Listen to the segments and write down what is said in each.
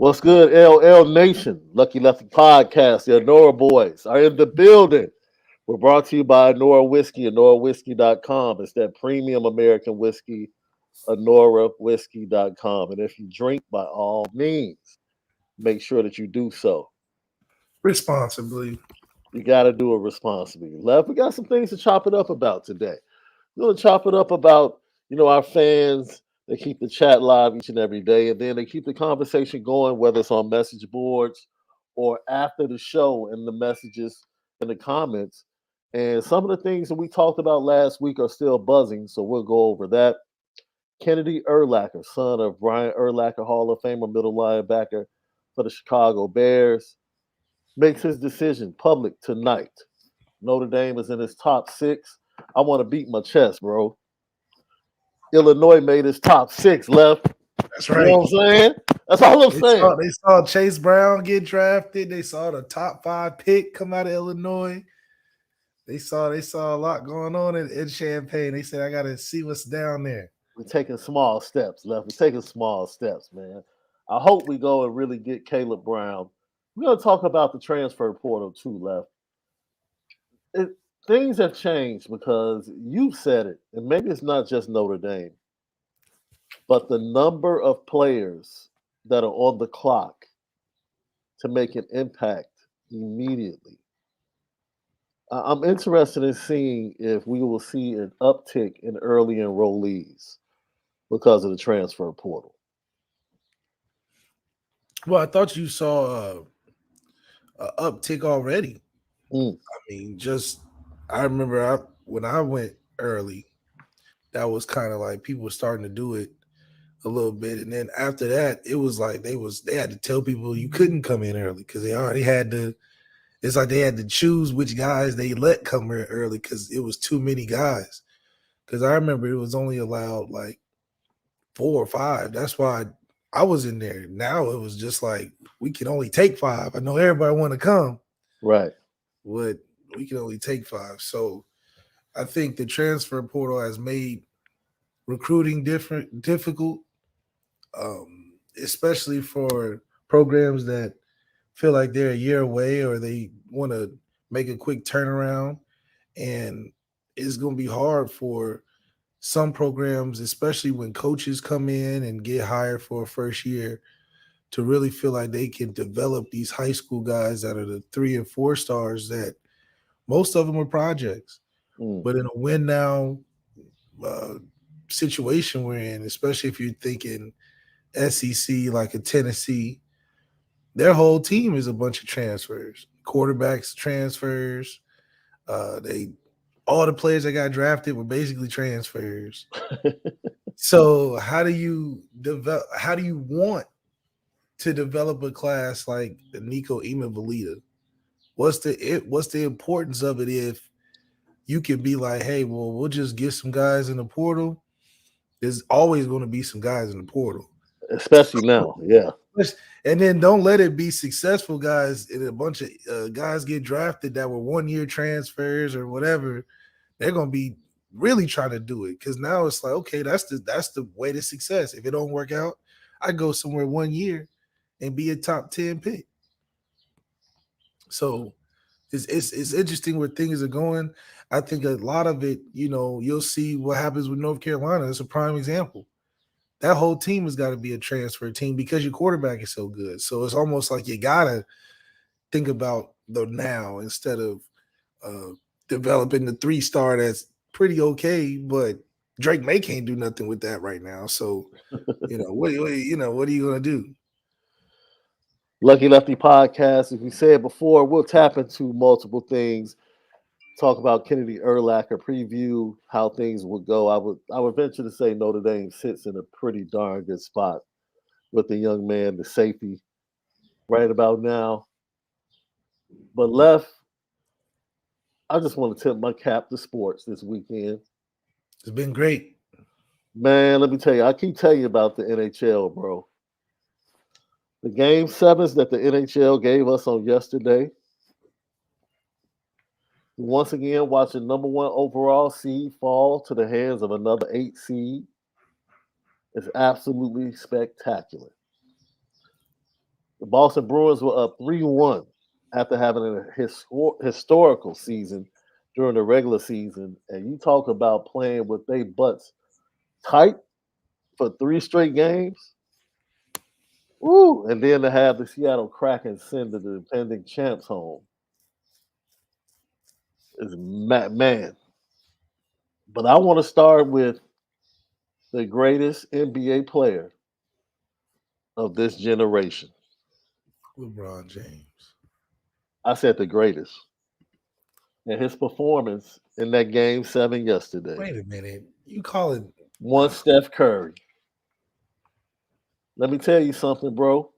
What's good, LL Nation? Lucky Lefty Podcast. The Onora boys are in the building. We're brought to you by Onora Whiskey, OnoraWhiskey.com. It's that premium American whiskey, OnoraWhiskey.com. And if you drink, by all means, make sure that you do so. Responsibly. You got to do it responsibly. Left, we got some things to chop it up about today. We're going to chop it up about, our fans. They keep the chat live each and every day, and then they keep the conversation going, whether it's on message boards or after the show in the messages in the comments. And some of the things that we talked about last week are still buzzing, so we'll go over that. Kennedy Urlacher, son of Brian Urlacher, Hall of Famer, middle linebacker for the Chicago Bears, makes his decision public tonight. Notre Dame is in his top 6. I want to beat my chest, bro. Illinois made his top 6 left. That's You right. know what I'm saying? That's all I'm saying. They saw Chase Brown get drafted. They saw the top 5 pick come out of Illinois. They saw a lot going on in Champaign. They said, I got to see what's down there. We're taking small steps, left. We're taking small steps, man. I hope we go and really get Caleb Brown. We're going to talk about the transfer portal too, left. Things have changed because you've said it, and maybe it's not just Notre Dame, but the number of players that are on the clock to make an impact immediately. I'm interested in seeing if we will see an uptick in early enrollees because of the transfer portal. Well, I thought you saw an uptick already. Mm. I mean, I remember when I went early, that was kind of like people were starting to do it a little bit, and then after that, it was like they had to tell people you couldn't come in early because they already had to. It's like they had to choose which guys they let come in early because it was too many guys. Because I remember it was only allowed like 4 or 5. That's why I was in there. Now it was just like we can only take 5. I know everybody want to come, Right? but we can only take 5. So I think the transfer portal has made recruiting difficult, especially for programs that feel like they're a year away or they want to make a quick turnaround. And it's going to be hard for some programs, especially when coaches come in and get hired for a first year, to really feel like they can develop these high school guys that are the 3 and 4 stars that most of them are projects. Mm. But in a win now situation we're in, especially if you're thinking SEC like a Tennessee, their whole team is a bunch of transfers, quarterbacks transfers. All the players that got drafted were basically transfers. So how do you want to develop a class like the Nico Imavalita? What's the importance of it if you can be like, hey, well, we'll just get some guys in the portal? There's always going to be some guys in the portal. Especially now, yeah. And then don't let it be successful guys and a bunch of guys get drafted that were 1-year transfers or whatever. They're going to be really trying to do it because now it's like, okay, that's the way to success. If it don't work out, I go somewhere 1 year and be a top 10 pick. So it's interesting where things are going. I think a lot of it, you'll see what happens with North Carolina. It's a prime example. That whole team has got to be a transfer team because your quarterback is so good. So it's almost like you got to think about the now instead of developing the 3-star that's pretty okay, but Drake May can't do nothing with that right now. So, what are you going to do? Lucky Lefty Podcast. As we said before, we'll tap into multiple things. Talk about Kennedy Urlacher, preview how things would go. I would venture to say Notre Dame sits in a pretty darn good spot with the young man, the safety, right about now. But left, I just want to tip my cap to sports this weekend. It's been great. Man, let me tell you, I keep telling you about the NHL, bro. The game 7s that the NHL gave us on yesterday. Once again, watching number 1 overall seed fall to the hands of another 8 seed is absolutely spectacular. The Boston Bruins were up 3-1 after having a historical season during the regular season. And you talk about playing with their butts tight for three straight games. Woo! And then to have the Seattle Kraken send the defending champs home is man. But I want to start with the greatest NBA player of this generation. LeBron James. I said the greatest. And his performance in that game 7 yesterday. Wait a minute. You call it One Steph Curry. Let me tell you something, bro.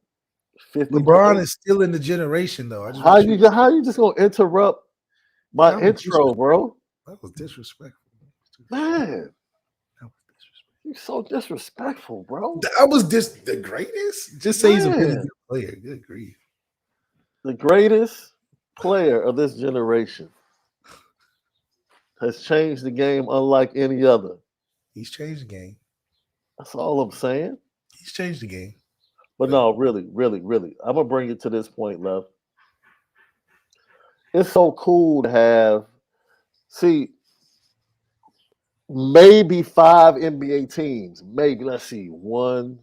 50 LeBron points. is still in the generation, though. I just How want you. you just gonna interrupt my That was intro, bro? That was disrespectful. Man, That was disrespectful. you're so disrespectful, bro. That was the greatest. Just say he's a really Man, good player. Good grief. the greatest player of this generation has changed the game unlike any other. He's changed the game. That's all I'm saying. He's changed the game. But no, really, I'm gonna bring it to this point, love. It's so cool to have maybe 5 NBA teams. Maybe let's see, 1,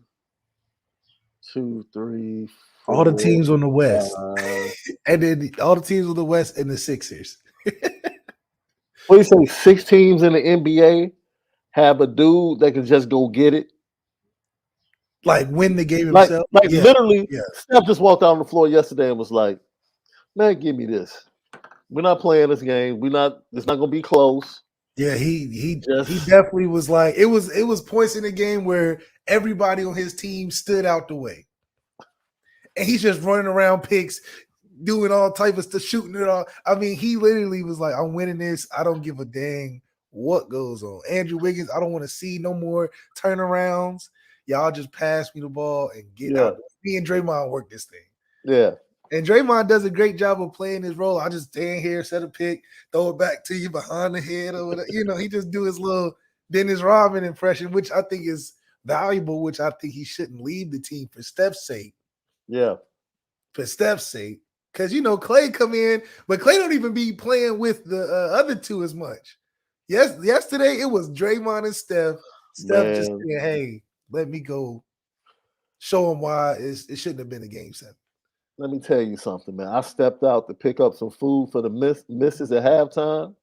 2, 3, All the 4, teams on the West, 5. and then all the teams on the West and the Sixers. What do you say? 6 teams in the NBA have a dude that can just go get it. Like win the game Like, himself. Yeah, literally, yeah. Steph just walked out on the floor yesterday and was like, "Man, give me this. We're not playing this game. It's not gonna be close." Yeah, he Just definitely was like it was points in the game where everybody on his team stood out the way. And he's just running around picks, doing all type of stuff, shooting it all. I mean, he literally was like, I'm winning this. I don't give a dang what goes on. Andrew Wiggins, I don't want to see no more turnarounds. Y'all just pass me the ball and get yeah, out. Me and Draymond work this thing. yeah, And Draymond does a great job of playing his role. I just stand here, set a pick, throw it back to you behind the head or whatever. He just do his little Dennis Rodman impression, which I think is valuable, which I think he shouldn't leave the team for Steph's sake. yeah. For Steph's sake. Because, Clay come in, but Clay don't even be playing with the other two as much. Yes, yesterday it was Draymond and Steph. Steph just Man, saying, hey, let me go show him why it shouldn't have been a game 7. let me tell you something, man. I stepped out to pick up some food for the misses at halftime,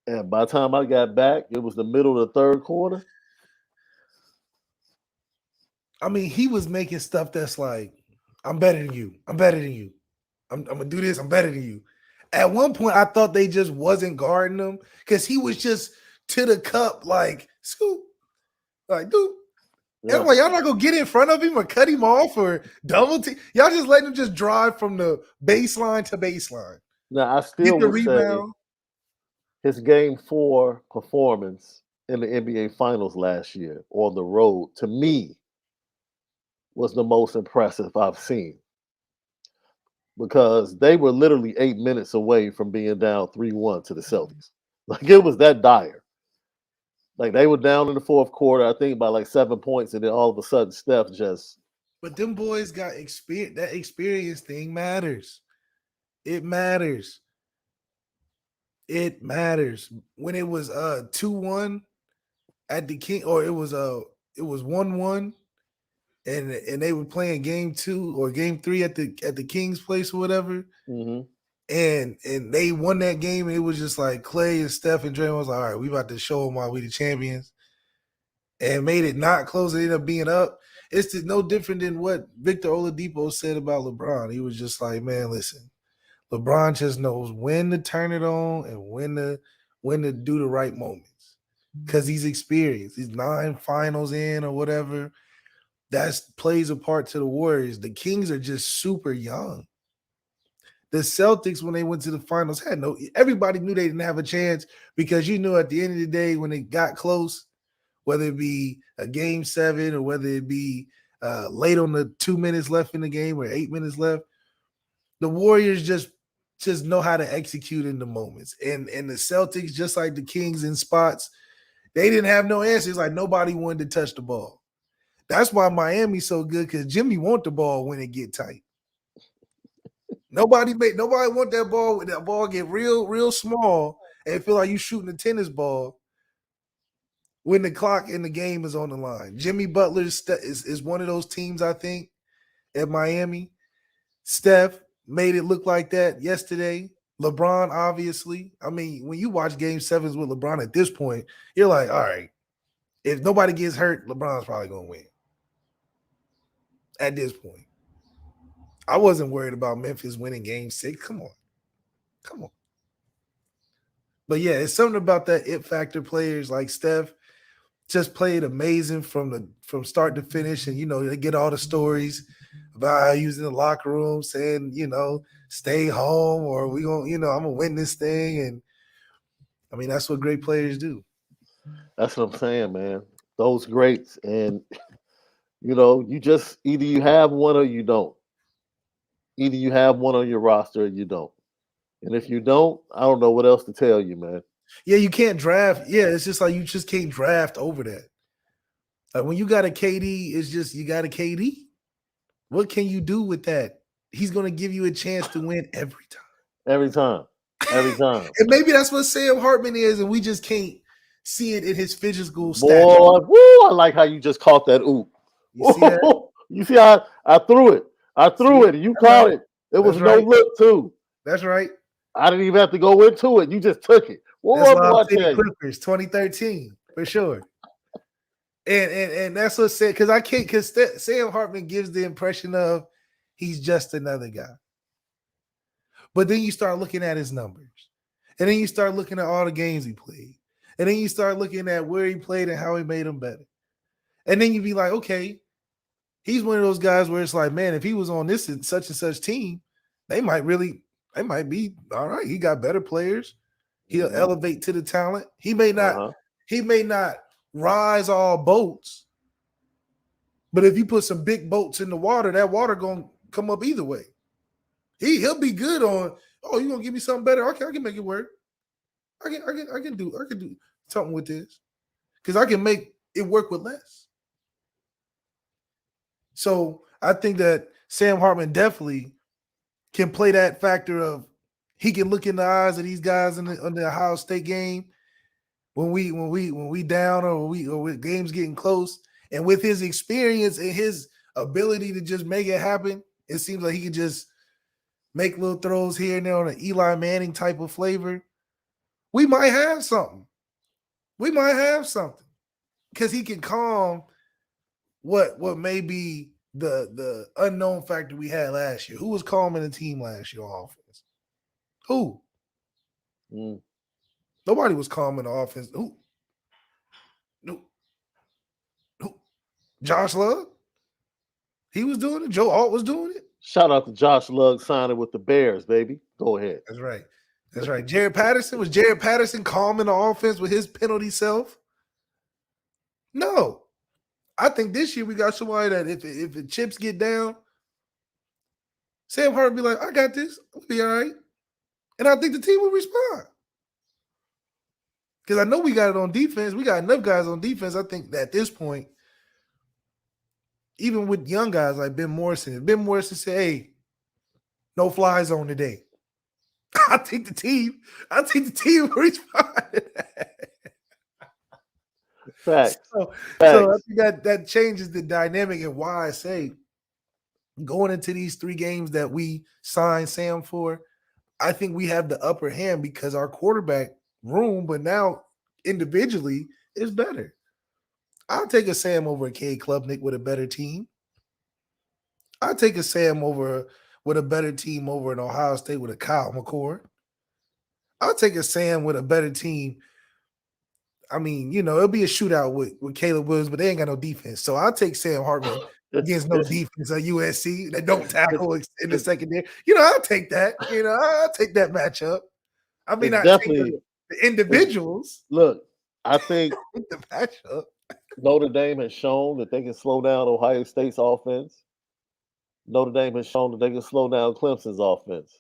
and by the time I got back, it was the middle of the third quarter. I mean, he was making stuff that's like, I'm better than you. I'm better than you. I'm going to do this. I'm better than you. At one point, I thought they just wasn't guarding him because he was just to the cup like, scoop. Like, dude. Yeah. And I'm like, y'all not going to get in front of him or cut him off or double team. Y'all just letting him just drive from the baseline to baseline. Now, I Get still the would say rebound. his game 4 performance in the NBA Finals last year on the road, to me, was the most impressive I've seen. Because they were literally 8 minutes away from being down 3-1 to the Celtics. Like, it was that dire. Like, they were down in the fourth quarter, I think, by like 7 points, and then all of a sudden, Steph just. But them boys got experience. That experience thing matters. It matters. It matters. When it was 2-1 at the King, or it was 1-1, and they were playing game 2 or game 3 at the King's place or whatever. Mm-hmm. And they won that game, and it was just like Clay and Steph and Draymond was like, all right, we about to show them why we the champions. And made it not close. It ended up being up. It's no different than what Victor Oladipo said about LeBron. He was just like, man, listen, LeBron just knows when to turn it on and when to do the right moments because he's experienced. He's 9 finals in or whatever. That plays a part to the Warriors. The Kings are just super young. The Celtics, when they went to the finals, everybody knew they didn't have a chance because at the end of the day, when it got close, whether it be a game 7 or whether it be late on the 2 minutes left in the game or 8 minutes left, the Warriors just know how to execute in the moments. And the Celtics, just like the Kings in spots, they didn't have no answers. Like nobody wanted to touch the ball. That's why Miami's so good because Jimmy want the ball when it get tight. Nobody want that ball when that ball get real small and feel like you shooting a tennis ball when the clock in the game is on the line. Jimmy Butler is one of those teams, I think, at Miami. Steph made it look like that yesterday. LeBron, obviously. I mean, when you watch game sevens with LeBron at this point, you're like, all right, if nobody gets hurt, LeBron's probably going to win. At this point. I wasn't worried about Memphis winning game 6. Come on. But yeah, it's something about that it factor players like Steph just played amazing from start to finish. And, they get all the stories about how he was in the locker room saying, stay home or we going to, I'm going to win this thing. And, I mean, that's what great players do. That's what I'm saying, man. Those greats. And, you just either you have one or you don't. Either you have one on your roster or you don't. And if you don't, I don't know what else to tell you, man. Yeah, you can't draft. Yeah, it's just like you just can't draft over that. Like when you got a KD, it's just you got a KD. What can you do with that? He's going to give you a chance to win every time. Every time. And maybe that's what Sam Hartman is, and we just can't see it in his physical stature. Boy, woo, I like how you just caught that oop. You see that? You see how I threw it. I threw it, and you caught it. It was no look, too. That's right. I didn't even have to go into it. You just took it. That's Lob City Clippers, 2013, for sure. And that's what said, because Sam Hartman gives the impression of he's just another guy. But then you start looking at his numbers. And then you start looking at all the games he played. And then you start looking at where he played and how he made them better. And then you be like, okay, he's one of those guys where it's like, man, if he was on this and such team, they might be all right. He got better players. He'll elevate to the talent. He may not rise all boats. But if you put some big boats in the water, that water gonna come up either way. He'll be good on, you gonna give me something better? Okay, I can make it work. I can do something with this. Because I can make it work with less. So I think that Sam Hartman definitely can play that factor of he can look in the eyes of these guys in the Ohio State game when we down or with games getting close. And with his experience and his ability to just make it happen, it seems like he can just make little throws here and there on an Eli Manning type of flavor. We might have something. Because he can calm what may be the unknown factor we had last year. Who was calming the team last year on offense? Who? Nobody was calming the offense. Who? Josh Lugg? He was doing it. Joe Alt was doing it. Shout out to Josh Lugg signing with the Bears, baby. Go ahead. That's right. Jared Patterson, was Jared Patterson calming the offense with his penalty self? No. I think this year we got somebody that if the chips get down, Sam Hartman be like, I got this. I'll be all right. And I think the team will respond. Because I know we got it on defense. We got enough guys on defense. I think that at this point, even with young guys like Ben Morrison, if Ben Morrison say, hey, no fly zone today, I think the team will respond to that. Facts. So I think that changes the dynamic and why I say going into these 3 games that we signed Sam for, I think we have the upper hand because our quarterback room, but now individually, is better. I'll take a Sam over a Cade Klubnik with a better team. I'll take a Sam with a better team over in Ohio State with a Kyle McCord. I'll take a Sam with a better team. I mean, it'll be a shootout with Caleb Williams, but they ain't got no defense. So I'll take Sam Hartman against no defense at USC that don't tackle in the secondary. I'll take that. I'll take that matchup. I mean, I take the individuals. Look, I think the matchup. Notre Dame has shown that they can slow down Ohio State's offense. Notre Dame has shown that they can slow down Clemson's offense.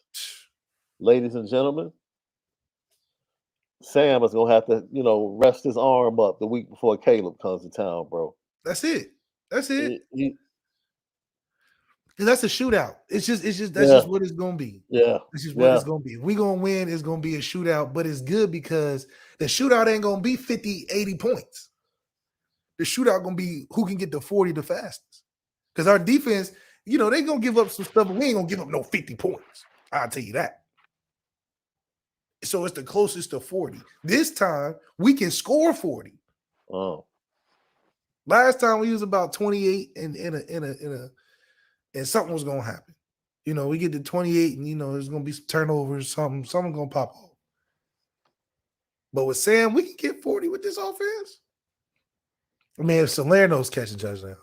Ladies and gentlemen, Sam is going to have to, rest his arm up the week before Caleb comes to town, bro. That's it. That's it. He- 'Cause that's a shootout. That's yeah, just what it's gonna be. yeah, This is what yeah. it's gonna be. If we gonna win, it's gonna be a shootout, but it's good because the shootout ain't gonna be 50, 80 points. The shootout gonna be who can get to 40 the fastest. Because our defense, they gonna give up some stuff, but we ain't gonna give up no 50 points. I'll tell you that. So it's the closest to 40. This time we can score 40. Oh, Last time we was about 28 and something was gonna happen. We get to 28 and there's gonna be some turnovers, something gonna pop off. But with Sam, we can get 40 with this offense. I mean, if Salerno's catching touchdown.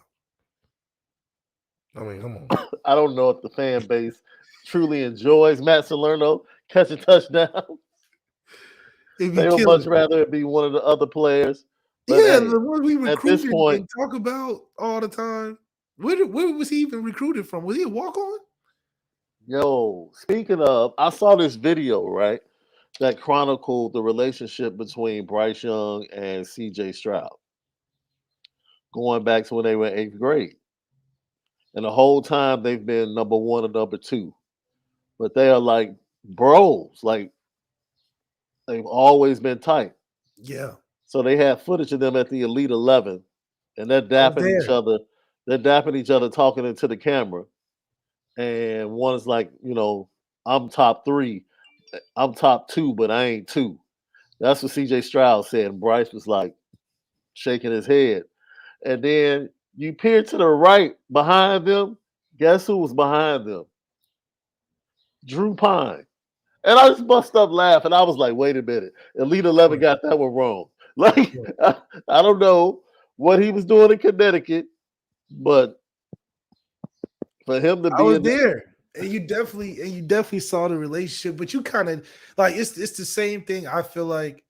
I mean, come on. I don't know if the fan base truly enjoys Matt Salerno catching touchdowns. If you They would kill much it. rather it be one of the other players. But Yeah, hey, the ones we at this recruit point, and talk about all the time. Where was he even recruited from? Was he a walk-on? yo, speaking of, I saw this video, right, that chronicled the relationship between Bryce Young and CJ Stroud going back to when they were in eighth grade. And the whole time they've been number one and number two. But they are like bros. Like they've always been tight. Yeah, So they had footage of them at the Elite 11 and they're I was dapping each there. other. They're dapping each other, talking into the camera. And one is like, I'm top three. I'm top two, but I ain't two. That's what CJ Stroud said. And Bryce was like shaking his head. And then you peer to the right behind them. Guess who was behind them? Drew Pine. And I just bust up laughing. I was like, wait a minute. Elite 11 Right, got that one wrong. Like, right. I don't know what he was doing in Connecticut, but for him to I be was in the, there. And you definitely saw the relationship, but you kind of like it's the same thing. I feel like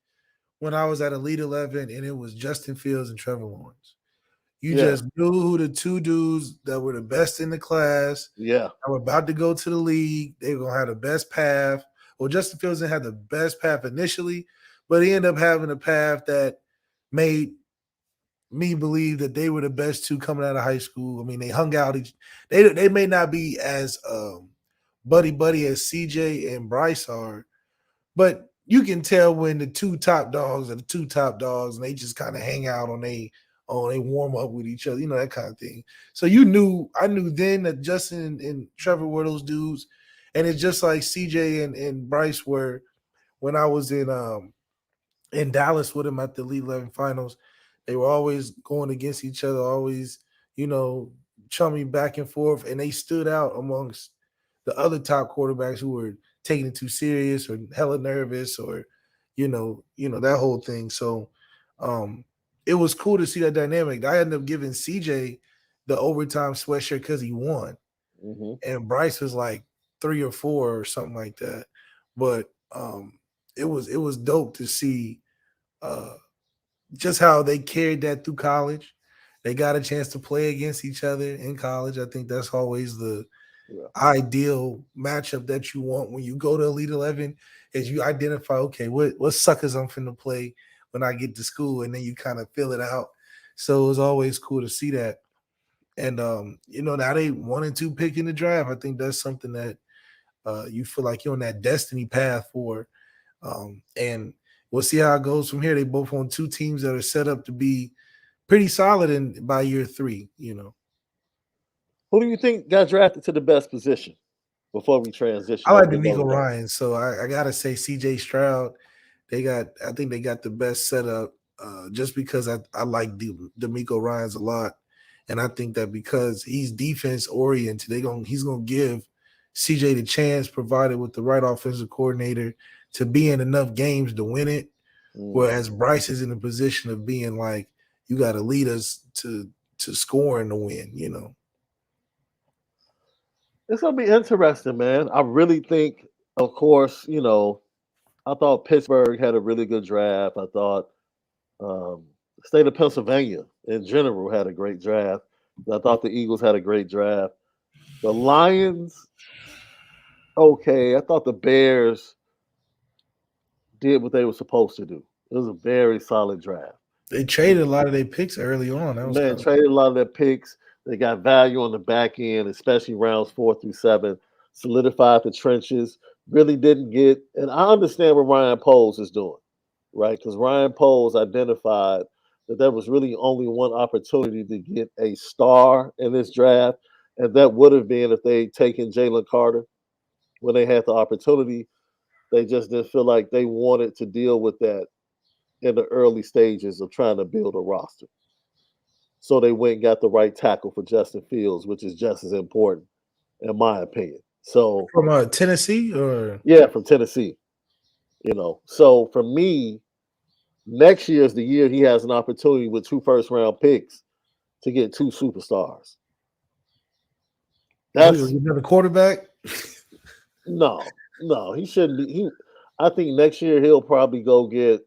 when I was at Elite 11 and it was Justin Fields and Trevor Lawrence. You yeah, just knew who the two dudes that were the best in the class. yeah. I were about to go to the league. They were gonna have the best path. Well, Justin Fields didn't have the best path initially, but he ended up having a path that made me believe that they were the best two coming out of high school. I mean, they hung out. They may not be as buddy buddy as CJ and Bryce are, but you can tell when the two top dogs are the two top dogs, and they just kind of hang out they warm up with each other, that kind of thing. So I knew then that Justin and Trevor were those dudes, and it's just like CJ and Bryce were when I was in Dallas with them at the Elite 11 finals. They were always going against each other, always, you know, chumming back and forth, and they stood out amongst the other top quarterbacks who were taking it too serious or hella nervous or, that whole thing. So it was cool to see that dynamic. I ended up giving CJ the overtime sweatshirt because he won. Hmm. And Bryce was like 3 or 4 or something like that. But it was dope to see uh just how they carried that through college. They got a chance to play against each other in college. I think that's always the Yeah. ideal matchup that you want when you go to Elite 11 is you identify, okay, what suckers I'm finna play when I get to school, and then you kind of fill it out. So it was always cool to see that. And now they 1 and 2 pick in the draft. I think that's something that you feel like you're on that destiny path for. And we'll see how it goes from here. They both on two teams that are set up to be pretty solid in by year 3. Who do you think got drafted to the best position before we I transition like over to Notre D'Amico Dame? Ryan, so I gotta say CJ Stroud. I think they got the best setup just because I like D'Amico Ryan's a lot. And I think that because he's defense oriented, he's gonna give CJ the chance, provided with the right offensive coordinator, to be in enough games to win it. Mm. Whereas Bryce is in a position of being like, you got to lead us to scoring to win. It's gonna be interesting, man. I really think, of course, I thought Pittsburgh had a really good draft. I thought the state of Pennsylvania in general had a great draft. I thought the Eagles had a great draft. The Lions, okay. I thought the Bears did what they were supposed to do. It was a very solid draft. They traded a lot of their picks early on. That was Man, kind of traded a lot of their picks. They got value on the back end, especially rounds 4 through 7. Solidified the trenches. Really didn't get, and I understand what Ryan Poles is doing, right? Because Ryan Poles identified that there was really only one opportunity to get a star in this draft, and that would have been if they taken Jalen Carter when they had the opportunity. They just didn't feel like they wanted to deal with that in the early stages of trying to build a roster. So they went and got the right tackle for Justin Fields, which is just as important, in my opinion. So, from Tennessee or yeah, from Tennessee, So for me, next year is the year he has an opportunity with 2 first-round picks to get 2 superstars. That's another quarterback. no, he shouldn't be. I think next year he'll probably go get.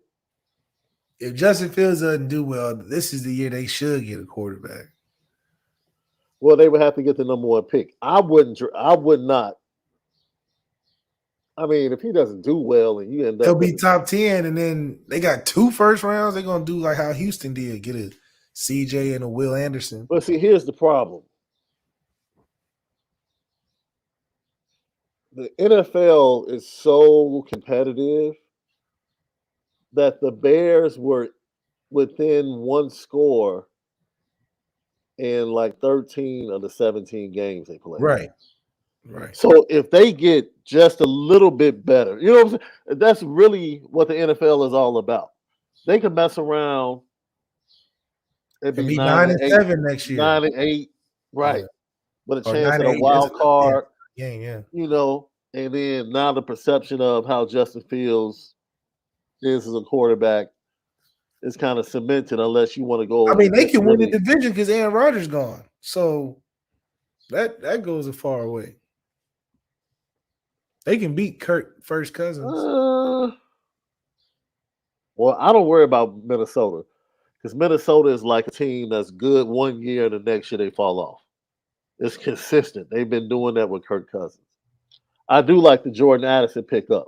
If Justin Fields doesn't do well, this is the year they should get a quarterback. Well, they would have to get the number 1 pick. I wouldn't. I would not. I mean, if he doesn't do well and you end He'll up be with, top 10, and then they got 2 first rounds. They're gonna do like how Houston did, get a CJ and a Will Anderson. but see, here's the problem. The NFL is so competitive that the Bears were within 1 score in like 13 of the 17 games they played. Right. So if they get just a little bit better, you know what I'm saying? That's really what the NFL is all about. They can mess around and It'll be be 9 9 and and 8, 7 next year. 9 and 8, right? Yeah. But a Or chance 9 at and a 8. That's wild card, game, yeah. And then now the perception of how Justin Fields is as a quarterback is kind of cemented unless you want to go. I mean, they get can win the really, division because Aaron Rodgers gone. So that goes a far way. They can beat Kirk First Cousins. Well, I don't worry about Minnesota because Minnesota is like a team that's good 1 year and the next year they fall off. It's consistent. They've been doing that with Kirk Cousins. I do like the Jordan Addison pickup.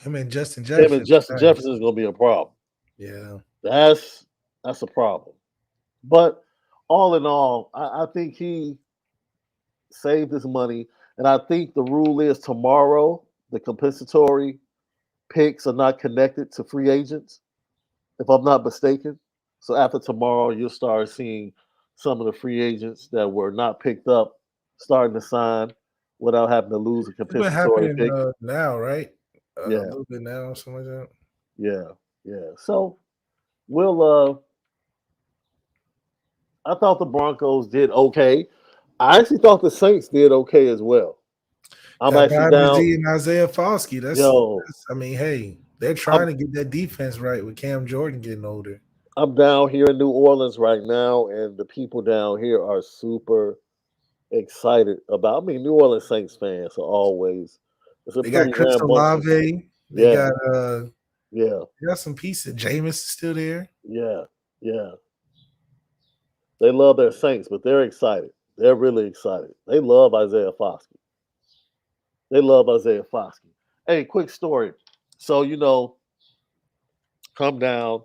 Him and Justin Him Jefferson. and Justin Nice. Jefferson is going to be a problem. Yeah. That's a problem. But all in all, I think he saved his money. And I think the rule is tomorrow, the compensatory picks are not connected to free agents, if I'm not mistaken. So after tomorrow, you'll start seeing some of the free agents that were not picked up starting to sign without having to lose a It's been compensatory happening pick. now, right? A Yeah, little bit now, something like that. yeah. So we'll I thought the Broncos did okay. I actually thought the Saints did okay as well. I'm Got actually down. Babaji and Isaiah Foskey. Yo, I mean, hey, they're trying I'm to get that defense right with Cam Jordan getting older. I'm down here in New Orleans right now, and the people down here are super excited about. I mean, New Orleans Saints fans are always. It's a They got pretty Chris rambunctious. Olave. They Yeah, yeah, got some pieces. Jameis is still there. yeah, yeah. They love their Saints, but they're excited. They're really excited. They love Isaiah Foskey. They love Isaiah Foskey. Hey, quick story. So come down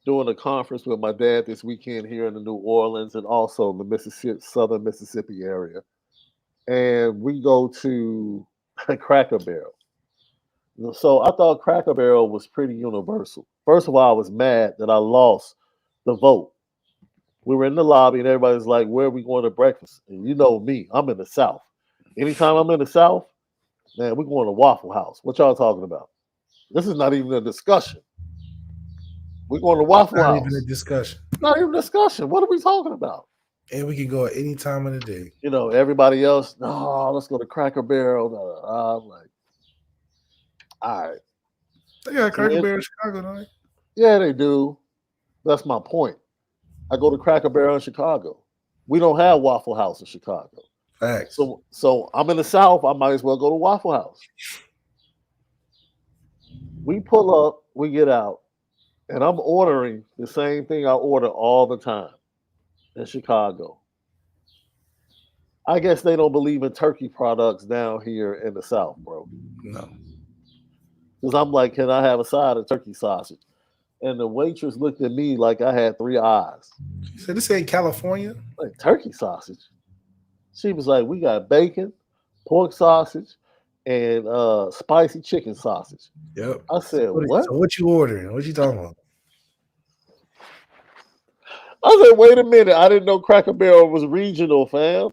doing a conference with my dad this weekend here in the New Orleans and also the Mississippi, southern Mississippi area. And we go to Cracker Barrel. So I thought Cracker Barrel was pretty universal. First of all, I was mad that I lost the vote. We were in the lobby and everybody's like, where are we going to breakfast? And you know me, I'm in the South. Anytime I'm in the South, man, we're going to Waffle House. What y'all talking about? This is not even a discussion. We're going to Waffle Not House. even a discussion. Not even a discussion. What are we talking about? And we can go at any time of the day. Everybody else, no, let's go to Cracker Barrel. I'm like, all right. They got Cracker Barrel in Chicago, don't they? Yeah, they do. That's my point. I go to Cracker Barrel in Chicago. We don't have Waffle House in Chicago. Facts. So I'm in the South. I might as well go to Waffle House. We pull up, we get out, and I'm ordering the same thing I order all the time in Chicago. I guess they don't believe in turkey products down here in the South, bro. No. Because I'm like, can I have a side of turkey sausage? and the waitress looked at me like I had three eyes. He said, "This ain't California." Like turkey sausage. She was like, "We got bacon, pork sausage, and spicy chicken sausage." Yep. I said, So "What?" what you ordering? What you talking about? I said, "Wait a minute! I didn't know Cracker Barrel was regional, fam."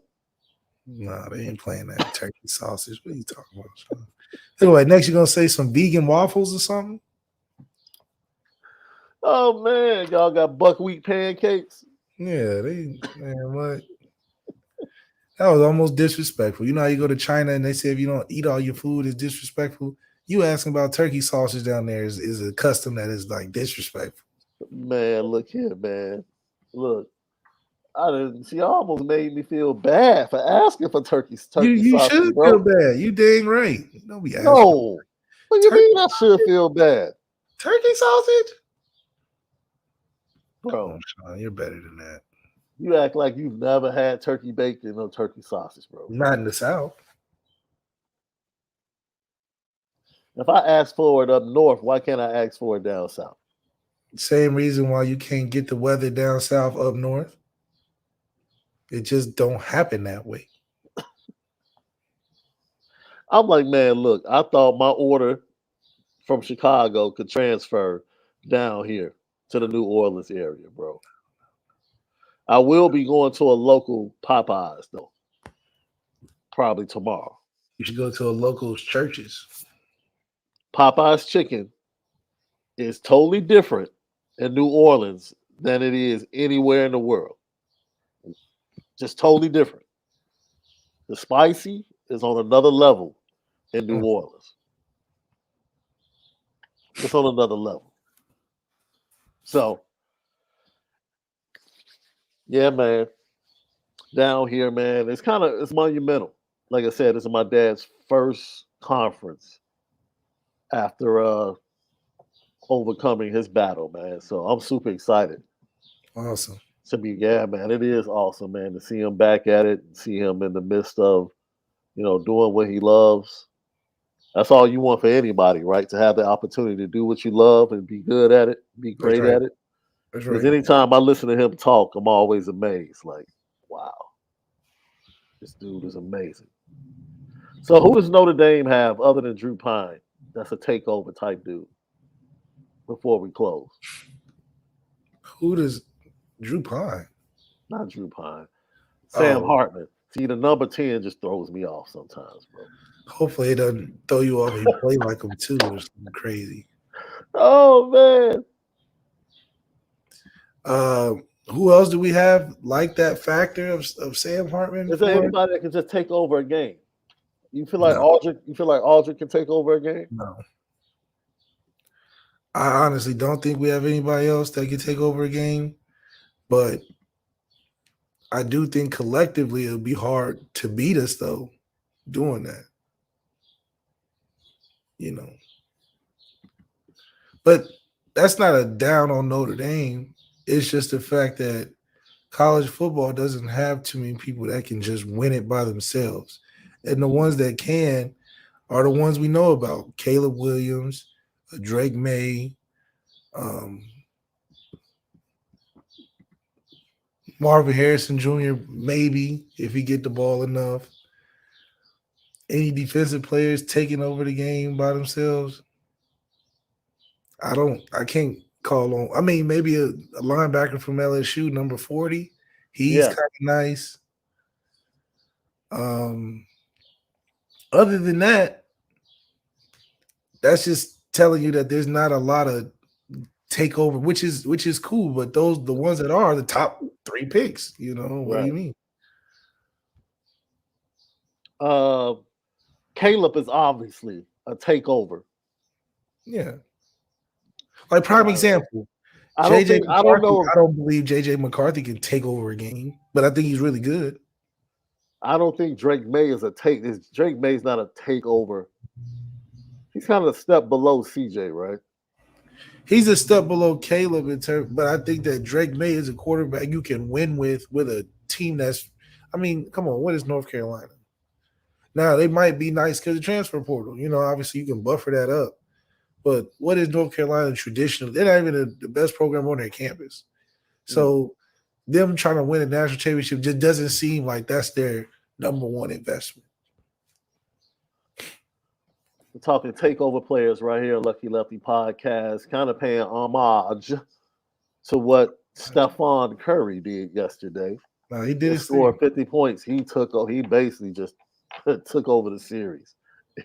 Nah, they ain't playing that turkey sausage. What are you talking about, Shaun? Anyway, next you're gonna say some vegan waffles or something? Oh man, y'all got buckwheat pancakes. Yeah, man, what? That was almost disrespectful. You know how you go to China and they say if you don't eat all your food is disrespectful? You asking about turkey sausage down there is a custom that is like disrespectful. Man, look here, man. Look, I didn't. She almost made me feel bad for asking for turkey You sausage, should feel bro. bad. You dang right. Don't be asking No, what do you turkey mean? I should feel bad, turkey sausage. Come bro. on, Shaun, you're better than that. You act like you've never had turkey bacon or turkey sausage, bro. Not in the South. If I ask for it up north, why can't I ask for it down south? Same reason why you can't get the weather down south up north. It just don't happen that way. I'm like, man, look, I thought my order from Chicago could transfer down here to the New Orleans area, bro. I will be going to a local Popeyes though, probably tomorrow. You should go to a local churches. Popeyes chicken is totally different in New Orleans than it is anywhere in the world. Just totally different. The spicy is on another level in New Mm. Orleans. It's on another level. So, yeah, man, down here, man, it's monumental. Like I said, this is my dad's first conference after overcoming his battle, man. So I'm super excited Awesome. to be, yeah, man. It is awesome, man, to see him back at it, and see him in the midst of, doing what he loves. That's all you want for anybody, right? To have the opportunity to do what you love and be good at it, be That's great right. at it. That's Because right. anytime I listen to him talk, I'm always amazed. Like, wow, this dude is amazing. So who does Notre Dame have other than Drew Pine? That's a takeover type dude. Before we close, Who does Drew Pine? not Drew Pine, Sam Oh, Hartman. See, the number 10 just throws me off sometimes, bro. hopefully it doesn't throw you off. He play like him too, or something crazy. Oh man, Uh, who else do we have like that factor of Sam Hartman is there for? anybody that can just take over a game? You feel like No, Aldrich? You feel like Aldrich can take over a game? no. I honestly don't think we have anybody else that can take over a game, but I do think collectively it'll be hard to beat us though doing that, you know. But that's not a down on Notre Dame. It's just the fact that college football doesn't have too many people that can just win it by themselves. And the ones that can are the ones we know about. Caleb Williams, Drake May, um, Marvin Harrison Jr., maybe if he get the ball enough. Any defensive players taking over the game by themselves. I can't call on. I mean, maybe a linebacker from LSU, number 40. He's Yeah. kind of nice. Um, other than that, that's just telling you that there's not a lot of takeover, which is cool. But the ones that are the top 3 picks. What do Right. you mean? Uh, Caleb is obviously a takeover. Yeah, like prime Uh, example, I don't JJ think I don't McCarthy. know. I don't believe JJ McCarthy can take over a game, but I think he's really good. I don't think Drake May is a take. Drake May's not a takeover. He's kind of a step below CJ, right? He's a step below Caleb in terms, but I think that Drake May is a quarterback you can win with a team that's. I mean, come on, what is North Carolina? Now they might be nice because of transfer portal. Obviously you can buffer that up, But what is North Carolina traditional? They're not even the best program on their campus. So them trying to win a national championship just doesn't seem like that's their number one investment. We're talking takeover players right here, Lucky Lefty Podcast, kind of paying homage to what Stephon Curry did yesterday. No, he did He his scored thing. 50 points. He basically just took over the series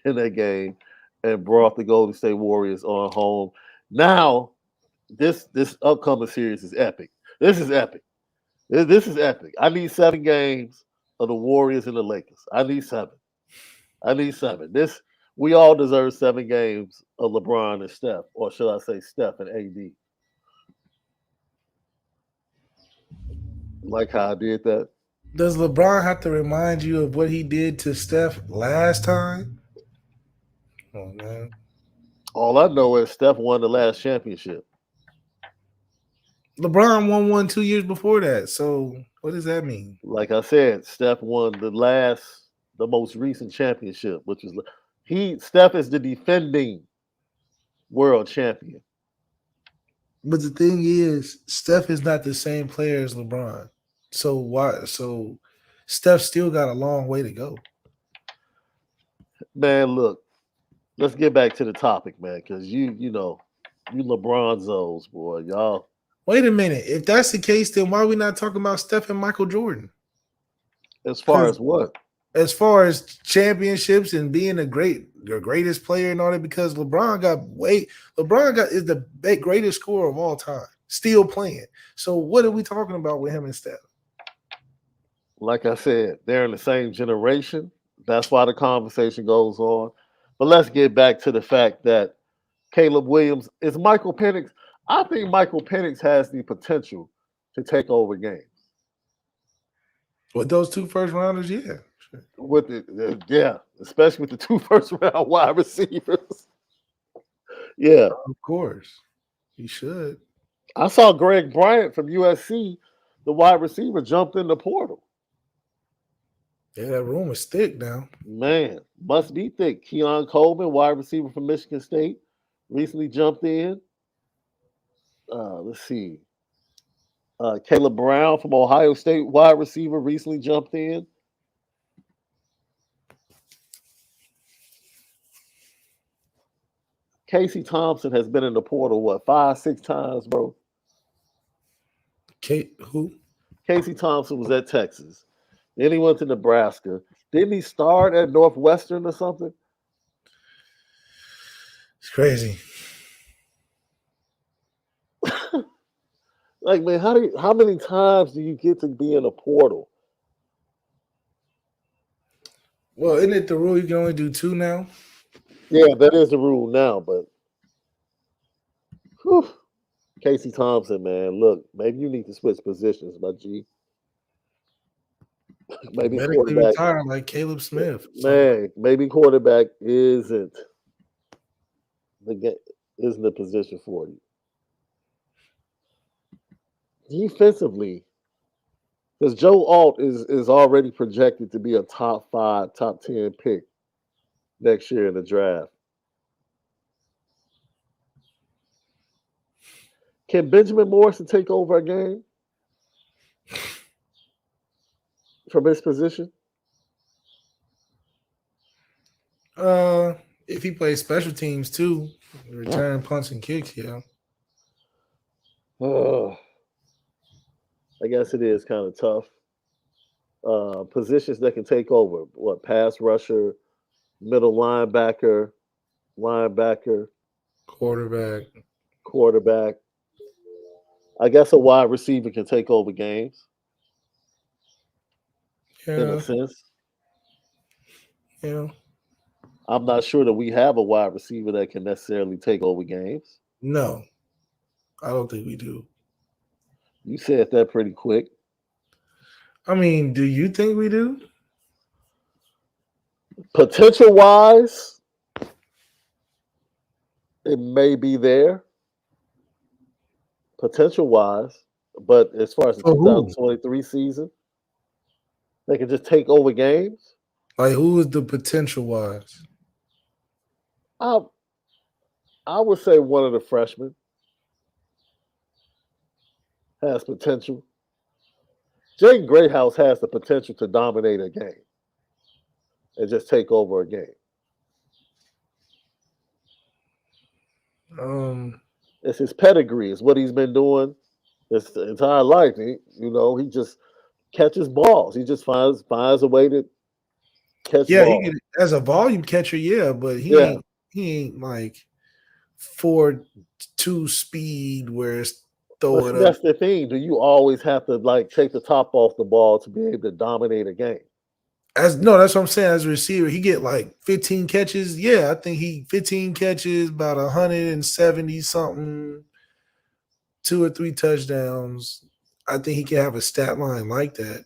in that game and brought the Golden State Warriors on home. Now, this upcoming series is epic. This is epic. This is epic. I need 7 games of the Warriors and the Lakers. I need 7. This we all deserve 7 games of LeBron and Steph, or should I say Steph and AD. Like how I did that. Does LeBron have to remind you of what he did to Steph last time? Oh man. All I know is Steph won the last championship. LeBron won one 2 years before that. So what does that mean? Like I said, Steph won the most recent championship, which was Steph is the defending world champion. But the thing is, Steph is not the same player as LeBron. So why? So Steph still got a long way to go. Man, look, let's get back to the topic, man, because you LeBronzos, boy, y'all. Wait a minute. If that's the case, then why are we not talking about Steph and Michael Jordan? As far as what? As far as championships and being the greatest player and all that, because LeBron is the greatest scorer of all time, still playing. So what are we talking about with him and Steph? Like I said, they're in the same generation. That's why the conversation goes on. But let's get back to the fact that Caleb Williams is Michael Penix. I think Michael Penix has the potential to take over games. With those 2 first rounders, yeah. With especially with the 2 first round wide receivers. Yeah. Of course. He should. I saw Greg Bryant from USC, the wide receiver, jumped in the portal. Yeah, that room is thick now. Man, must be thick. Keon Coleman, wide receiver from Michigan State, recently jumped in. Let's see. Caleb Brown from Ohio State, wide receiver, recently jumped in. Casey Thompson has been in the portal, 5-6 times, bro? Who? Casey Thompson was at Texas. Then he went to Nebraska. Didn't he start at Northwestern or something? It's crazy. Like, man, how many times do you get to be in a portal? Well, isn't it the rule you can only do 2 now? Yeah, that is the rule now, but Casey Thompson, man, look, maybe you need to switch positions, my G. Maybe medically retired like Caleb Smith. Man, maybe quarterback isn't the position for you. Defensively, because Joe Alt is already projected to be a top 5, top 10 pick next year in the draft. Can Benjamin Morrison take over a game from his position? If he plays special teams too, return punts and kicks, yeah. I guess it is kind of tough. Positions that can take over. Pass rusher, middle linebacker, quarterback. I guess a wide receiver can take over games. Yeah. In a sense. Yeah. I'm not sure that we have a wide receiver that can necessarily take over games. No, I don't think we do. You said that pretty quick. I mean, do you think we do? Potential wise, it may be there. Potential wise, but as far as the 2023 season, they can just take over games. Like, who is the potential wise? I I would say one of the freshmen has potential. Jaden Greathouse has the potential to dominate a game and just take over a game. Um, It's his pedigree. It's what he's been doing his entire life. He just catches balls. He just finds a way to catch yeah, he balls. could as a volume catcher, yeah, but Yeah, he ain't like 4.2 speed where it's but throw see, it up. that's the thing. Do you always have to like take the top off the ball to be able to dominate a game? As no, that's what I'm saying. As a receiver, he get like 15 catches. Yeah, I think he 15 catches, about 170 something, 2 or 3 touchdowns. I think he can have a stat line like that.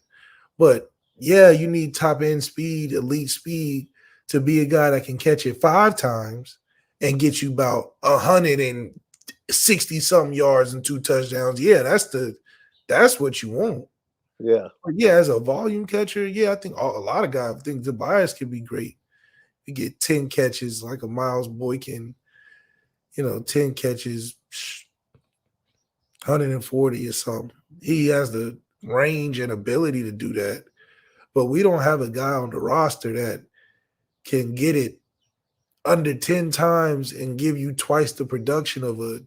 But yeah, you need top end speed, elite speed to be a guy that can catch it 5 times and get you about 160 something yards and 2 touchdowns. Yeah, that's what you want. Yeah, But yeah, as a volume catcher, yeah, I think a lot of guys think Tobias could be great. You get 10 catches like a Miles Boykin, 10 catches, 140 or something. He has the range and ability to do that. But we don't have a guy on the roster that can get it under 10 times and give you twice the production of a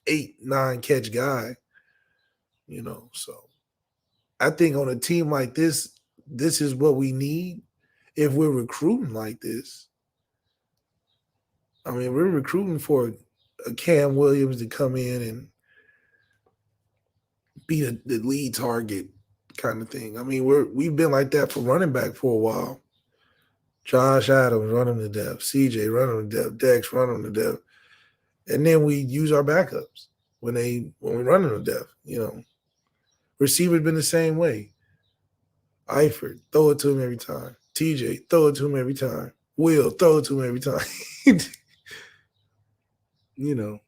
8, 9 catch guy. So I think on a team like this is what we need if we're recruiting like this. I mean, we're recruiting for a Cam Williams to come in and be the lead target kind of thing. I mean, we've been like that for running back for a while. Josh Adams run him to death, CJ run him to death, Dex run him to death, and then we use our backups when we run them to death. Receivers been the same way. Eifert, throw it to him every time. TJ, throw it to him every time. Will, throw it to him every time. you know.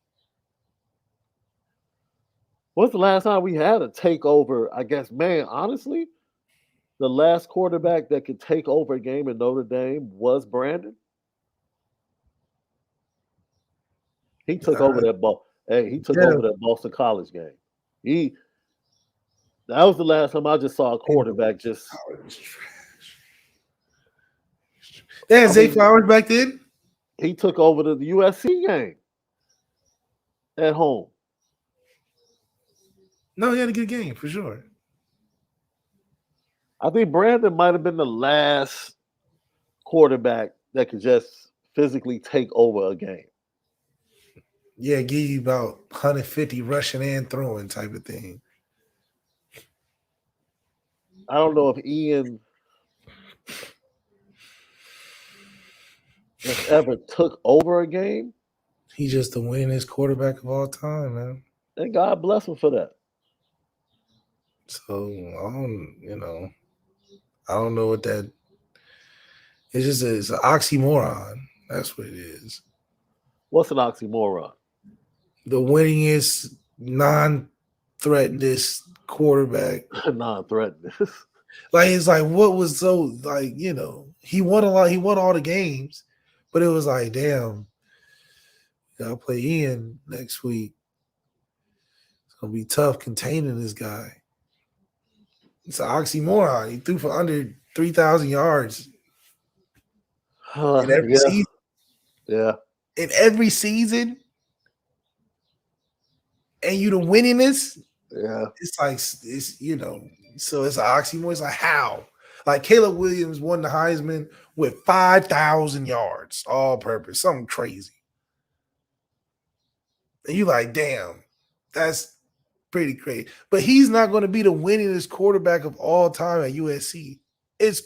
when's the last time we had a takeover? I guess, man, honestly, the last quarterback that could take over a game in Notre Dame was Brandon. He took over that ball. Hey, he took Yeah, over that Boston College game. He That was the last time I just saw a quarterback just. they had I Zay mean, Flowers back then. he took over the USC game at home. No, he had a good game for sure. I think Brandon might have been the last quarterback that could just physically take over a game. Yeah, give you about 150 rushing and throwing type of thing. I don't know if Ian has ever took over a game, He's just the winningest quarterback of all time, man. and God bless him for that. So I don't know what that. It's an oxymoron. That's what it is. What's an oxymoron? The winningest, non-threatened quarterback. Non-threatening. Like it's like what was so like he won a lot. He won all the games, but it was like damn. I'll play Ian next week. It's gonna be tough containing this guy. It's an oxymoron. He threw for under 3,000 yards in every Yeah, season. yeah. In every season, and you the winningest. Yeah. It's like so it's an oxymoron. It's like how? Like Caleb Williams won the Heisman with 5,000 yards, all purpose, something crazy. And you like, damn, that's pretty crazy. But he's not going to be the winningest quarterback of all time at USC. That's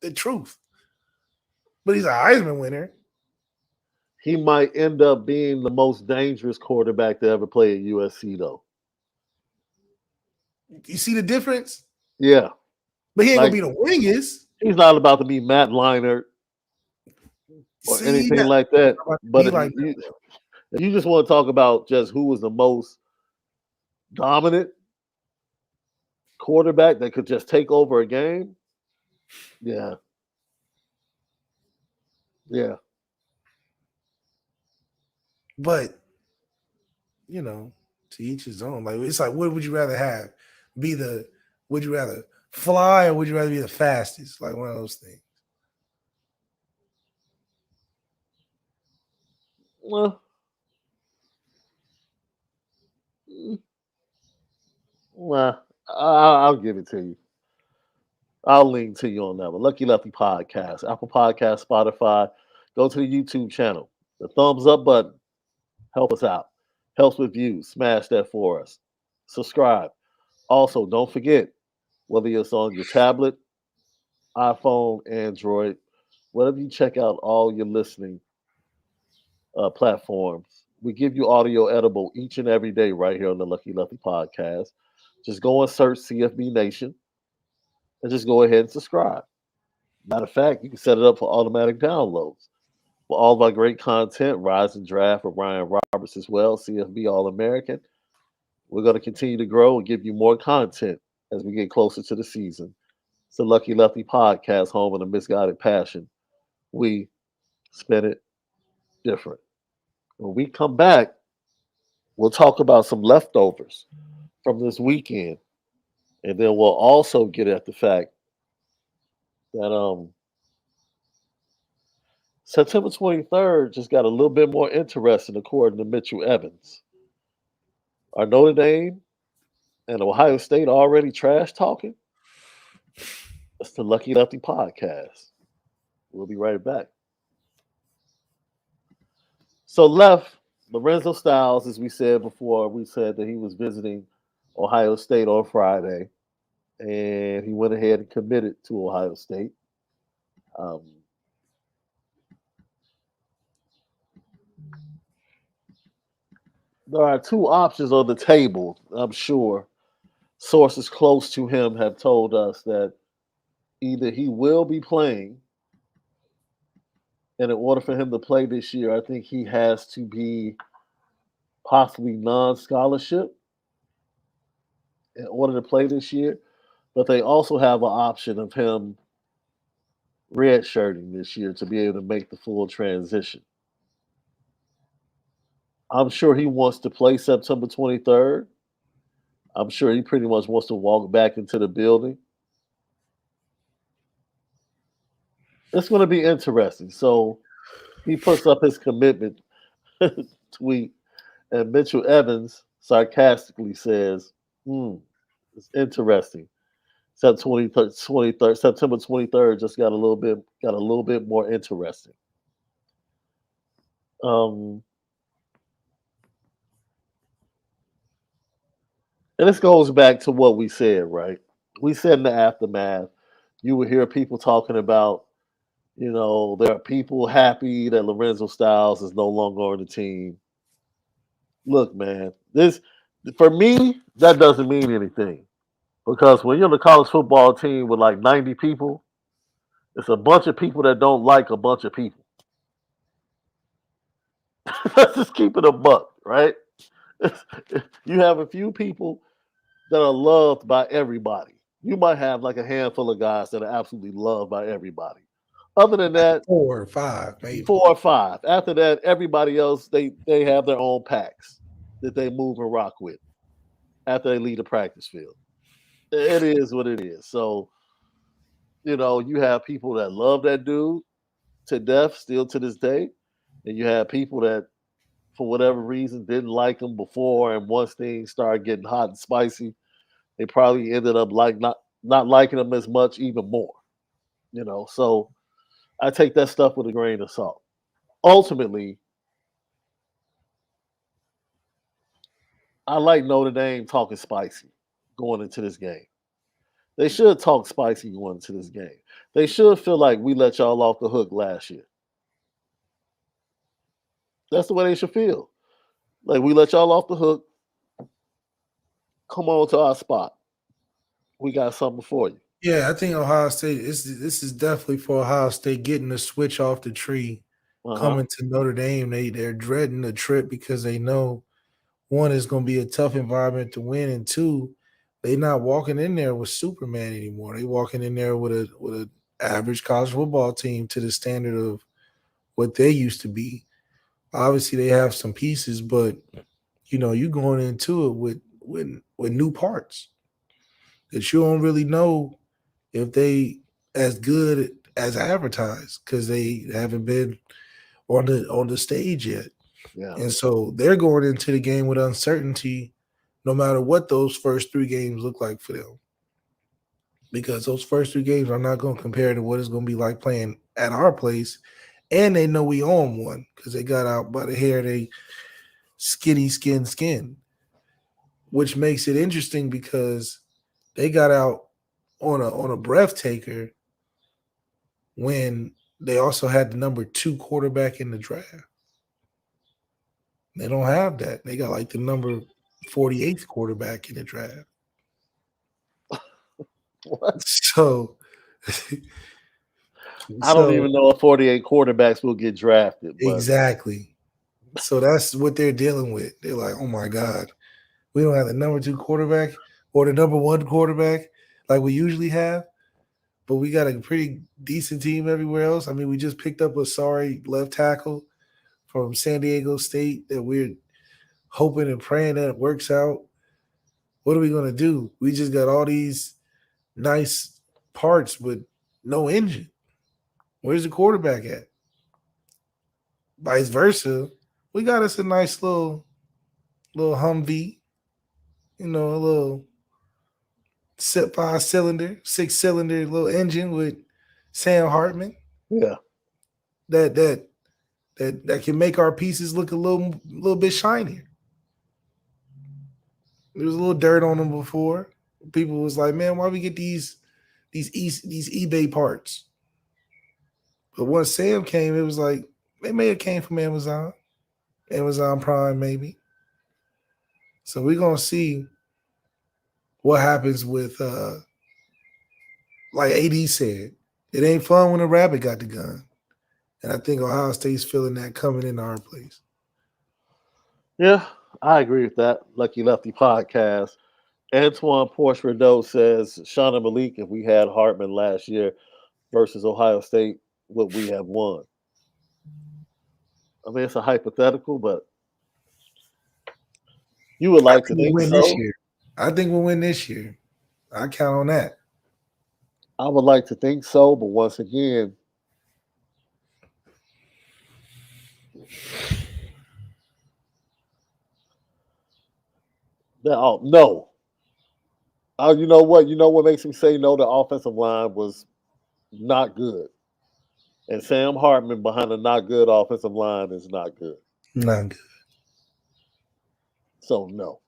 the truth. But he's a Heisman winner. He might end up being the most dangerous quarterback to ever play at USC, though. You see the difference? Yeah. But he ain't Like, going to be the winningest. he's not about to be Matt Leinart or anything like that. But if you just want to talk about just who was the most dominant quarterback that could just take over a game, yeah. Yeah. But you know, to each his own. Like it's like, what would you rather have? Be the Would you rather fly or would you rather be the fastest? Like one of those things. Well, mm, well, I'll give it to you. I'll lean to you on that one. Lucky Lefty Podcast, Apple Podcast, Spotify. Go to the YouTube channel. The thumbs up button. Help us out. Helps with views. Smash that for us. Subscribe. Also, don't forget, whether it's on your tablet, iPhone, Android, whatever you check out all your listening platforms, we give you audio edible each and every day right here on the Lucky Lefty Podcast. Just go and search CFB Nation and just go ahead and subscribe. Matter of fact, you can set it up for automatic downloads. For all of our great content, Rise and Draft with Ryan Roberts as well, CFB All American. We're going to continue to grow and give you more content as we get closer to the season. It's the Lucky Lefty Podcast, home of the misguided passion. We spin it different. When we come back, we'll talk about some leftovers from this weekend. And then we'll also get at the fact that September 23rd just got a little bit more interesting according to Mitchell Evans. Are Notre Dame and Ohio State already trash talking? It's the Lucky Lefty Podcast. We'll be right back. So left Lorenzo Styles, as we said before, we said that he was visiting Ohio State on Friday, and he went ahead and committed to Ohio State. Um, there are two options on the table. I'm sure sources close to him have told us that either he will be playing, and in order for him to play this year, I think he has to be possibly non-scholarship in order to play this year. But they also have an option of him redshirting this year to be able to make the full transition. I'm sure he wants to play September 23rd. I'm sure he pretty much wants to walk back into the building. It's going to be interesting. So he puts up his commitment tweet, and Mitchell Evans sarcastically says, it's interesting. September 23rd just got a little bit more interesting. And this goes back to what we said, right? We said in the aftermath, you would hear people talking about, there are people happy that Lorenzo Styles is no longer on the team. Look, man, this for me, that doesn't mean anything. Because when you're on a college football team with like 90 people, it's a bunch of people that don't like a bunch of people. Let's just keep it a buck, right? You have a few people that are loved by everybody. You might have like a handful of guys that are absolutely loved by everybody. Other than that, 4 or 5, maybe. 4 or 5. After that, everybody else they have their own packs that they move and rock with after they leave the practice field. It is what it is. So, you have people that love that dude to death still to this day. And you have people that for whatever reason didn't like him before, and once things started getting hot and spicy, they probably ended up not liking him as much even more. So I take that stuff with a grain of salt. Ultimately, I like Notre Dame talking spicy going into this game. They should talk spicy going into this game. They should feel like we let y'all off the hook last year. That's the way they should feel. Like we let y'all off the hook. Come on to our spot. We got something for you. Yeah, I think Ohio State. This is definitely for Ohio State getting the switch off the tree, Uh-huh. coming to Notre Dame. They're dreading the trip because they know one is going to be a tough environment to win, and two, they not walking in there with Superman anymore. They walking in there with a average college football team to the standard of what they used to be. Obviously, they have some pieces, but you going into it with new parts that you don't really know if they as good as advertised because they haven't been on the stage yet. Yeah, And so they're going into the game with uncertainty, no matter what those first three games look like for them. Because those first three games are not going to compare to what it's going to be like playing at our place. And they know we own one because they got out by the hair, they skin, which makes it interesting because they got out on a breath taker when they also had the number 2 quarterback in the draft. They don't have that. They got like the number 48th quarterback in the draft. what? So, I don't so even know if 48 quarterbacks will get drafted, but exactly. So that's what they're dealing with. They're like, oh my God, we don't have the number 2 quarterback or the number 1 quarterback like we usually have, but we got a pretty decent team everywhere else. I mean, we just picked up a sorry left tackle from San Diego State that we're hoping and praying that it works out. What are we going to do? We just got all these nice parts, but no engine. Where's the quarterback at? Vice versa, we got us a nice little Humvee, a little 5-cylinder, 6-cylinder little engine with Sam Hartman yeah, that that can make our pieces look a little bit shinier. There was a little dirt on them before. People was like, man, why we get these eBay parts? But once Sam came, it was like they may have came from Amazon Prime maybe. So we're gonna see what happens with like AD said, it ain't fun when a rabbit got the gun. And I think Ohio State's feeling that coming into our place. yeah. I agree with that. Lucky Lefty podcast. Antoine Porsche Rideau says Shaun and Malik, if we had Hartman last year versus Ohio State, would we have won? I mean, it's a hypothetical, but you would I like to think we'll think win this so. year. I think we'll win this year. I count on that. I would like to think so, but once again, no. You know what? You know what makes me say no? The offensive line was not good, and Sam Hartman behind a not good offensive line is not good. Not good. So no.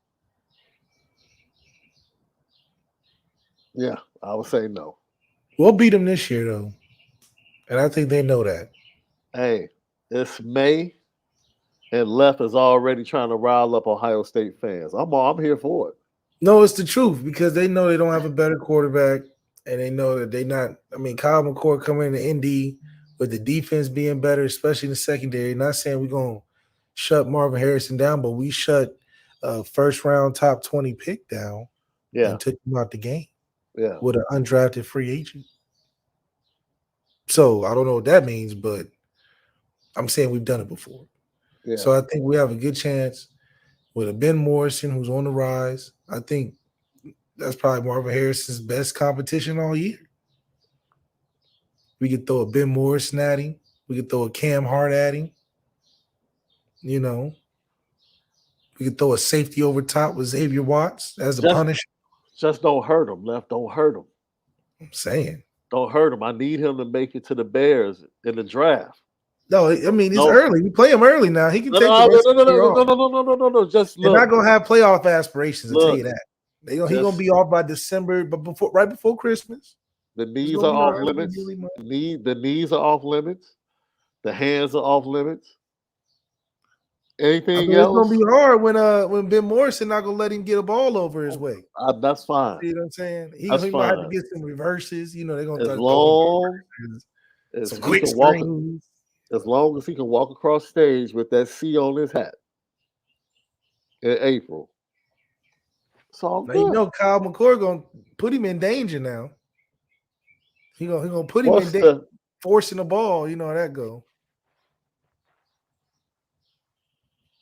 Yeah, I would say no. We'll beat them this year though. And I think they know that. Hey, it's May, and Left is already trying to rile up Ohio State fans. I'm here for it. No, it's the truth because they know they don't have a better quarterback, and they know that they not. I mean, Kyle McCord coming into Indy with the defense being better, especially in the secondary. Not saying we're gonna shut Marvin Harrison down, but we shut a first round top 20 pick down Yeah, and took him out the game yeah, with an undrafted free agent. So I don't know what that means, but I'm saying we've done it before. yeah. So I think we have a good chance with a Ben Morrison who's on the rise. I think that's probably Marvin Harrison's best competition all year. We could throw a Ben Morrison at him. We could throw a Cam Hart at him. You know, we could throw a safety over top with Xavier Watts as a Just punish. just don't hurt him. Left, don't hurt him. I'm saying. Don't hurt him. I need him to make it to the Bears in the draft. No, I mean, it's No, early. We play him early now. He can no, take the no, rest no, of no, the year no, no, off. no, no, no, no, no, no. Just They're not look, gonna have playoff aspirations, I'll tell you look. that. He gonna Just be off by December, but right before Christmas. the It's knees gonna are be off early limits. month. The knees are off limits. The hands are off limits. I Anything mean, it's gonna else? be hard when Ben Morrison not gonna let him get a ball over his way. That's fine. You know what I'm saying? That's He gonna have to fine. get some reverses. They're gonna As throw him long as some he quick can walk, screens. as long as he can walk across stage with that C on his hat in April, it's all Now you good. know Kyle McCord gonna put him in danger now. He gonna put him in What's danger, the forcing the ball. You know how that go.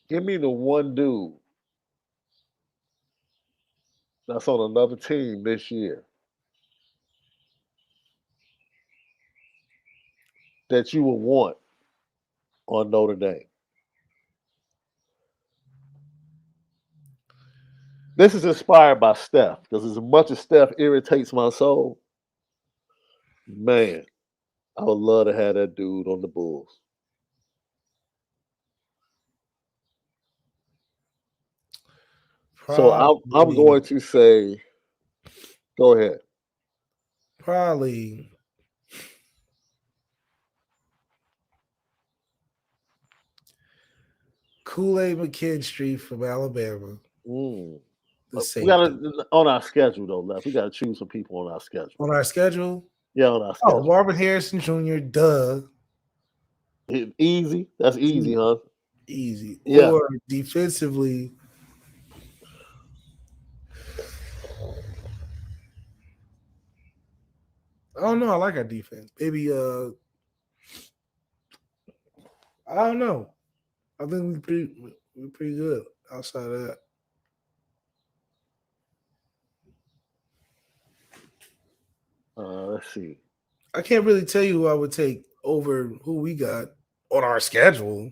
Give me the one dude that's on another team this year that you would want on Notre Dame. This is inspired by Steph because as much as Steph irritates my soul, man, I would love to have that dude on the Bulls. So I'm Probably, going to say, go ahead. probably Kool-Aid McKinstry from Alabama, Mm. the We safety. gotta on our schedule though, left. We gotta choose some people on our schedule. On our schedule, Yeah, on our oh, schedule. Marvin Harrison Jr., duh. Easy. That's easy, huh? Easy. Yeah. Or defensively, I don't know. I like our defense. Maybe I don't know. I think we're pretty good outside of that. Let's see. I can't really tell you who I would take over who we got on our schedule.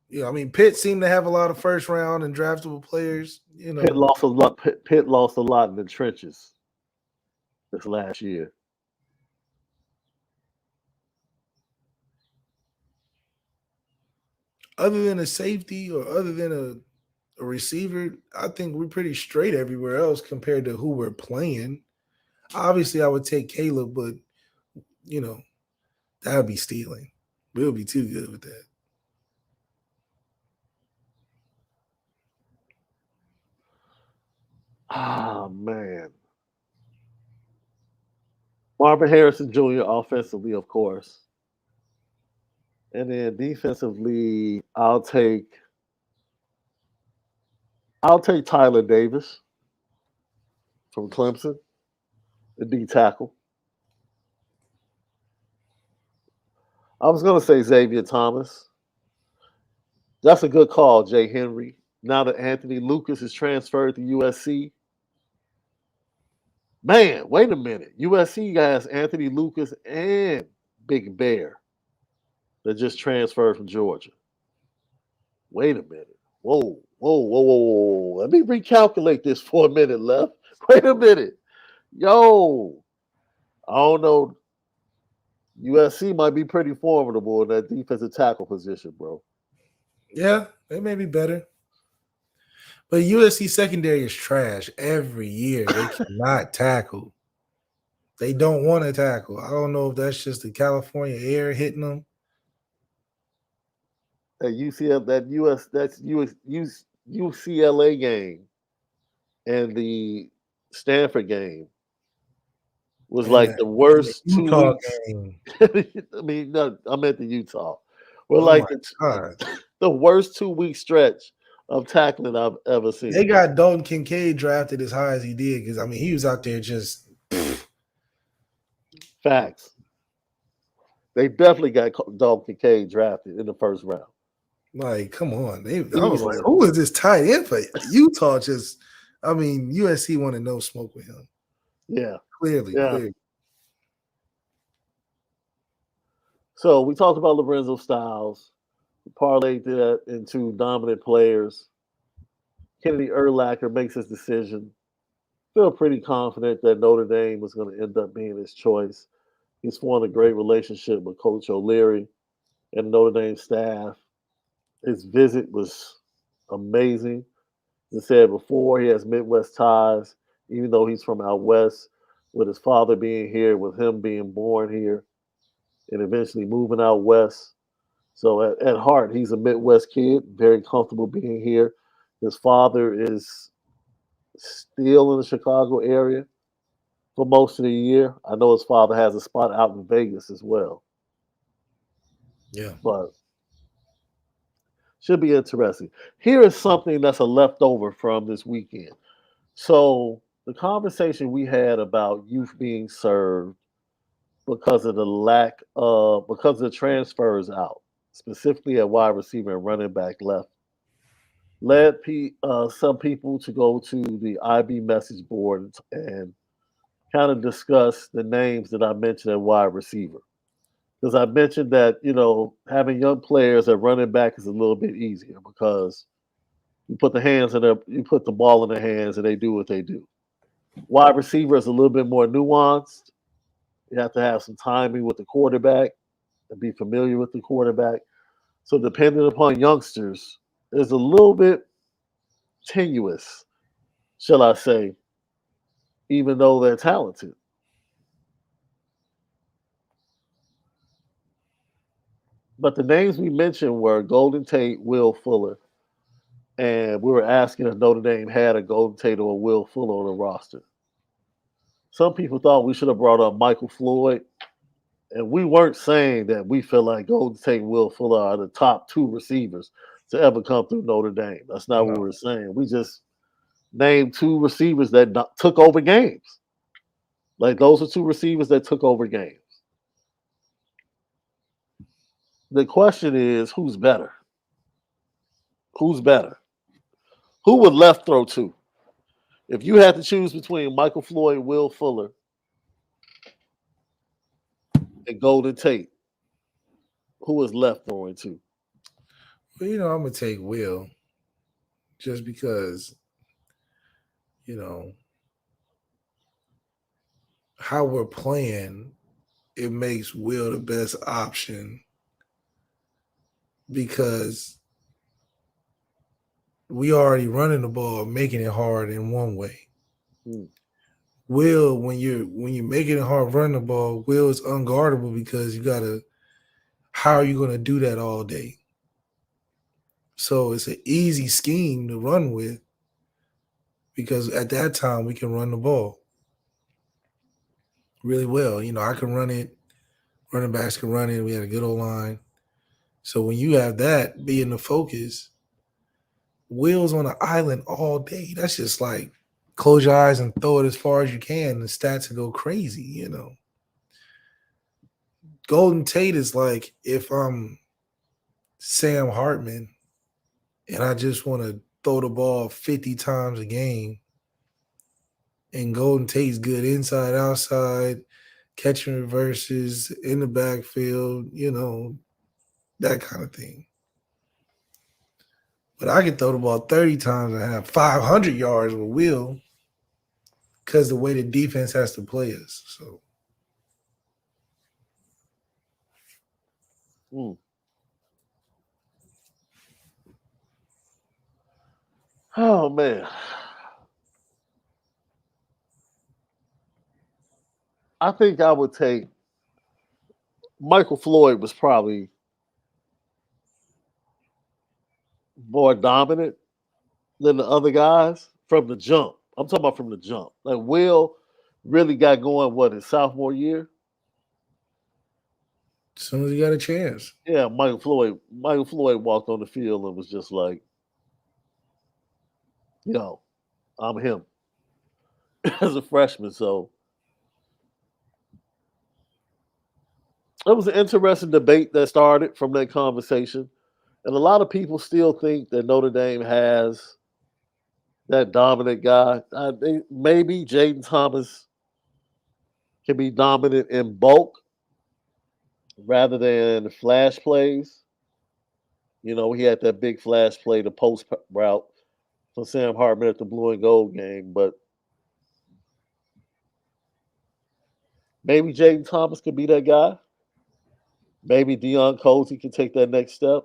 You know, I mean, Pitt seemed to have a lot of first round and draftable players. You Pitt know, lost a lot. Pitt lost a lot in the trenches this last year. other than a safety or other than a receiver, I think we're pretty straight everywhere else compared to who we're playing. Obviously, I would take Caleb, but you know, that would be stealing. We'll be too good with that. Ah man. Marvin Harrison Jr. offensively, of course. And then defensively, I'll take Tyler Davis from Clemson, the D tackle. I was gonna say Xavier Thomas. That's a good call, Jay Henry. Now that Anthony Lucas is transferred to USC, man, wait a minute. USC has Anthony Lucas and Big Bear that just transferred from Georgia. Wait a minute. Whoa, whoa, whoa, whoa, whoa. Let me recalculate this for a minute, left. Wait a minute. Yo, I don't know. USC might be pretty formidable in that defensive tackle position, bro. Yeah, they may be better. But USC secondary is trash every year. They cannot tackle. They don't want to tackle. I don't know if that's just the California air hitting them. That UCL, that US, that's UCLA game and the Stanford game was And like the, the and the worst two Utah weeks. game. I mean, no, I meant the Utah. We're Oh like my God. the worst 2 week stretch of tackling I've ever They seen. got Dalton Kincaid drafted as high as he did because, I mean, he was out there just Facts. They definitely got Dalton Kincaid drafted in the first round. like, come on. I was like, Easily. who is this tight end for Utah? Just, I mean, USC wanted no smoke with him. Yeah. Clearly, Yeah. clearly. So we talked about Lorenzo Styles. We parlayed that into dominant players. Kennedy Urlacher makes his decision. Feel pretty confident that Notre Dame was going to end up being his choice. He's formed a great relationship with Coach O'Leary and Notre Dame staff. His visit was amazing. As I said before, he has Midwest ties, even though he's from out west, with his father being here, with him being born here, and eventually moving out west. So at heart, he's a Midwest kid, very comfortable being here. His father is still in the Chicago area for most of the year. I know his father has a spot out in Vegas as well, Yeah. but should be interesting. Here is something that's a leftover from this weekend. So the conversation we had about youth being served because of the because of the transfers out, specifically at wide receiver and running back left. led some people to go to the IB message board and kind of discuss the names that I mentioned at wide receiver. Because I mentioned that, having young players at running back is a little bit easier because you put the ball in their hands and they do what they do. Wide receiver is a little bit more nuanced. You have to have some timing with the quarterback and be familiar with the quarterback. So depending upon youngsters, is a little bit tenuous, shall I say, even though they're talented. But the names we mentioned were Golden Tate, Will Fuller, and we were asking if Notre Dame had a Golden Tate or a Will Fuller on the roster. Some people thought we should have brought up Michael Floyd, and we weren't saying that we feel like Golden Tate and Will Fuller are the top two receivers to ever come through Notre Dame. That's not what No. we're saying. We just named two receivers that took over games. Like those are two receivers that took over games. The question is, who's better? Who's better? Who would left throw to? If you had to choose between Michael Floyd, Will Fuller, and Golden Tate, who is left throwing to? Well, I'm gonna take Will just because you know how we're playing. It makes Will the best option because we already running the ball, making it hard in one way. Hmm. Will, when you're making it hard running the ball, Will is unguardable because you gotta. How are you gonna do that all day? So it's an easy scheme to run with because at that time we can run the ball really well. I can run it. Running backs can run it. We had a good old line. So when you have that being the focus, Will's on an island all day. That's just like close your eyes and throw it as far as you can. The stats will go crazy. Golden Tate is like if I'm Sam Hartman and I just want to throw the ball 50 times a game, and Golden Tate's good inside, outside, catching reverses in the backfield, that kind of thing. But I can throw the ball 30 times and have 500 yards with Will because the way the defense has to play us. So, Hmm. Oh man, I think I would take Michael Floyd was probably more dominant than the other guys from the jump. I'm talking about from the jump. Like Will really got going what his sophomore year. as soon as he got a chance. Yeah, Michael Floyd walked on the field and was just like, yo, I'm him as a freshman. So it was an interesting debate that started from that conversation. And a lot of people still think that Notre Dame has that dominant guy. Maybe Jaden Thomas can be dominant in bulk rather than flash plays. He had that big flash play, the post route for Sam Hartman at the blue and gold game. But maybe Jaden Thomas could be that guy. Maybe Deion Cozy can take that next step.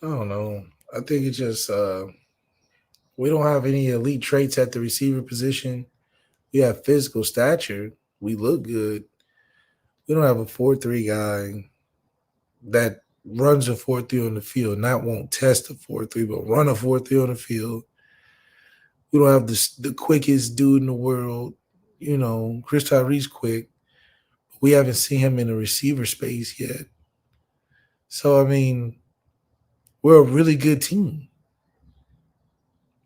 I don't know. I think it's just we don't have any elite traits at the receiver position. We have physical stature. We look good. We don't have a 4-3 guy that runs a 4-3 on the field, not won't test a 4-3, but run a 4-3 on the field. We don't have the quickest dude in the world. Chris Tyree's quick. We haven't seen him in the receiver space yet. So, I mean, we're a really good team,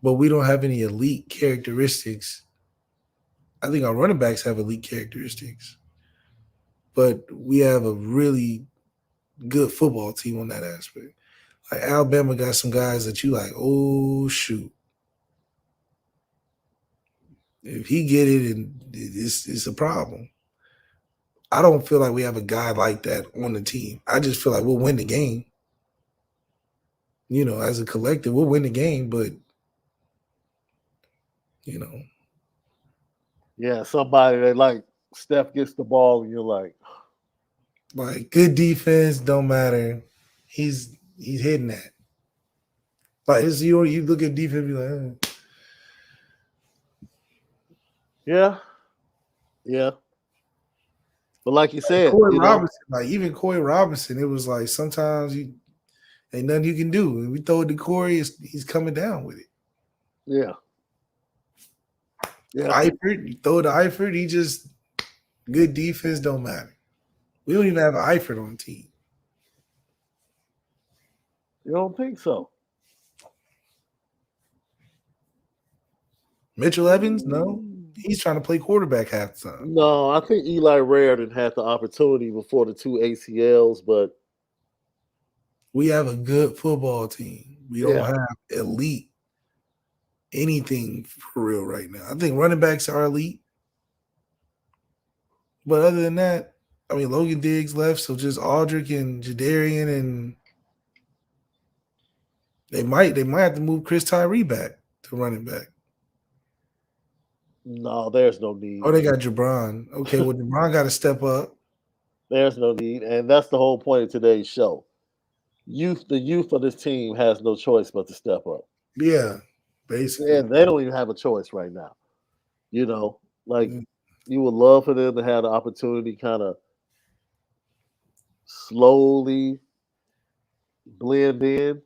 but we don't have any elite characteristics. I think our running backs have elite characteristics, but we have a really good football team on that aspect. Like Alabama got some guys that you like, oh shoot. If he get it, and it's a problem. I don't feel like we have a guy like that on the team. I just feel like we'll win the game. As a collective, we'll win the game, but you know, Yeah, somebody that like Steph gets the ball and you're like good defense don't matter. He's hitting that. Like you look at defense, and be like, yeah, yeah. But like you like said, Corey Robinson, like even Corey Robinson, it was like sometimes ain't nothing you can do. When we throw it to Corey, he's coming down with it. yeah, yeah. Eifert, you throw it to Eifert, he just good defense don't matter. We don't even have an Eifert on the team. You don't think so? Mitchell Evans, no. He's trying to play quarterback half the time. No, I think Eli Raridon had the opportunity before the 2 ACLs, but We have a good football team. We don't yeah, have elite anything for real right now. I think running backs are elite. But other than that, I mean, Logan Diggs left, so just Aldrich and Jadarian, and they might have to move Chris Tyree back to running back. no, there's no need. Oh, they got Jabron. Okay, well, Jabron got to step up. There's no need, and that's the whole point of today's show. The youth of this team has no choice but to step up. Yeah, basically. And they don't even have a choice right now. Like Mm. you would love for them to have the opportunity, kind of slowly blend in.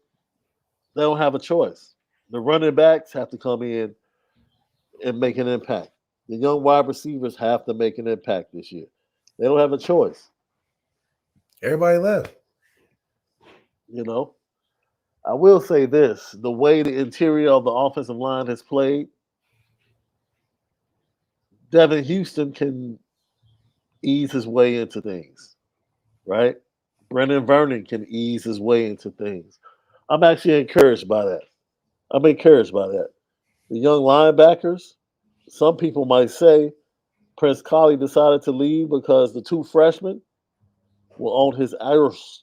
They don't have a choice. The running backs have to come in and make an impact. The young wide receivers have to make an impact this year. They don't have a choice. Everybody left. I will say this: the way the interior of the offensive line has played, Devin Houston can ease his way into things, right? Brendan Vernon can ease his way into things. I'm actually encouraged by that. I'm encouraged by that. The young linebackers, some people might say Prince Collie decided to leave because the 2 freshmen were on his Irish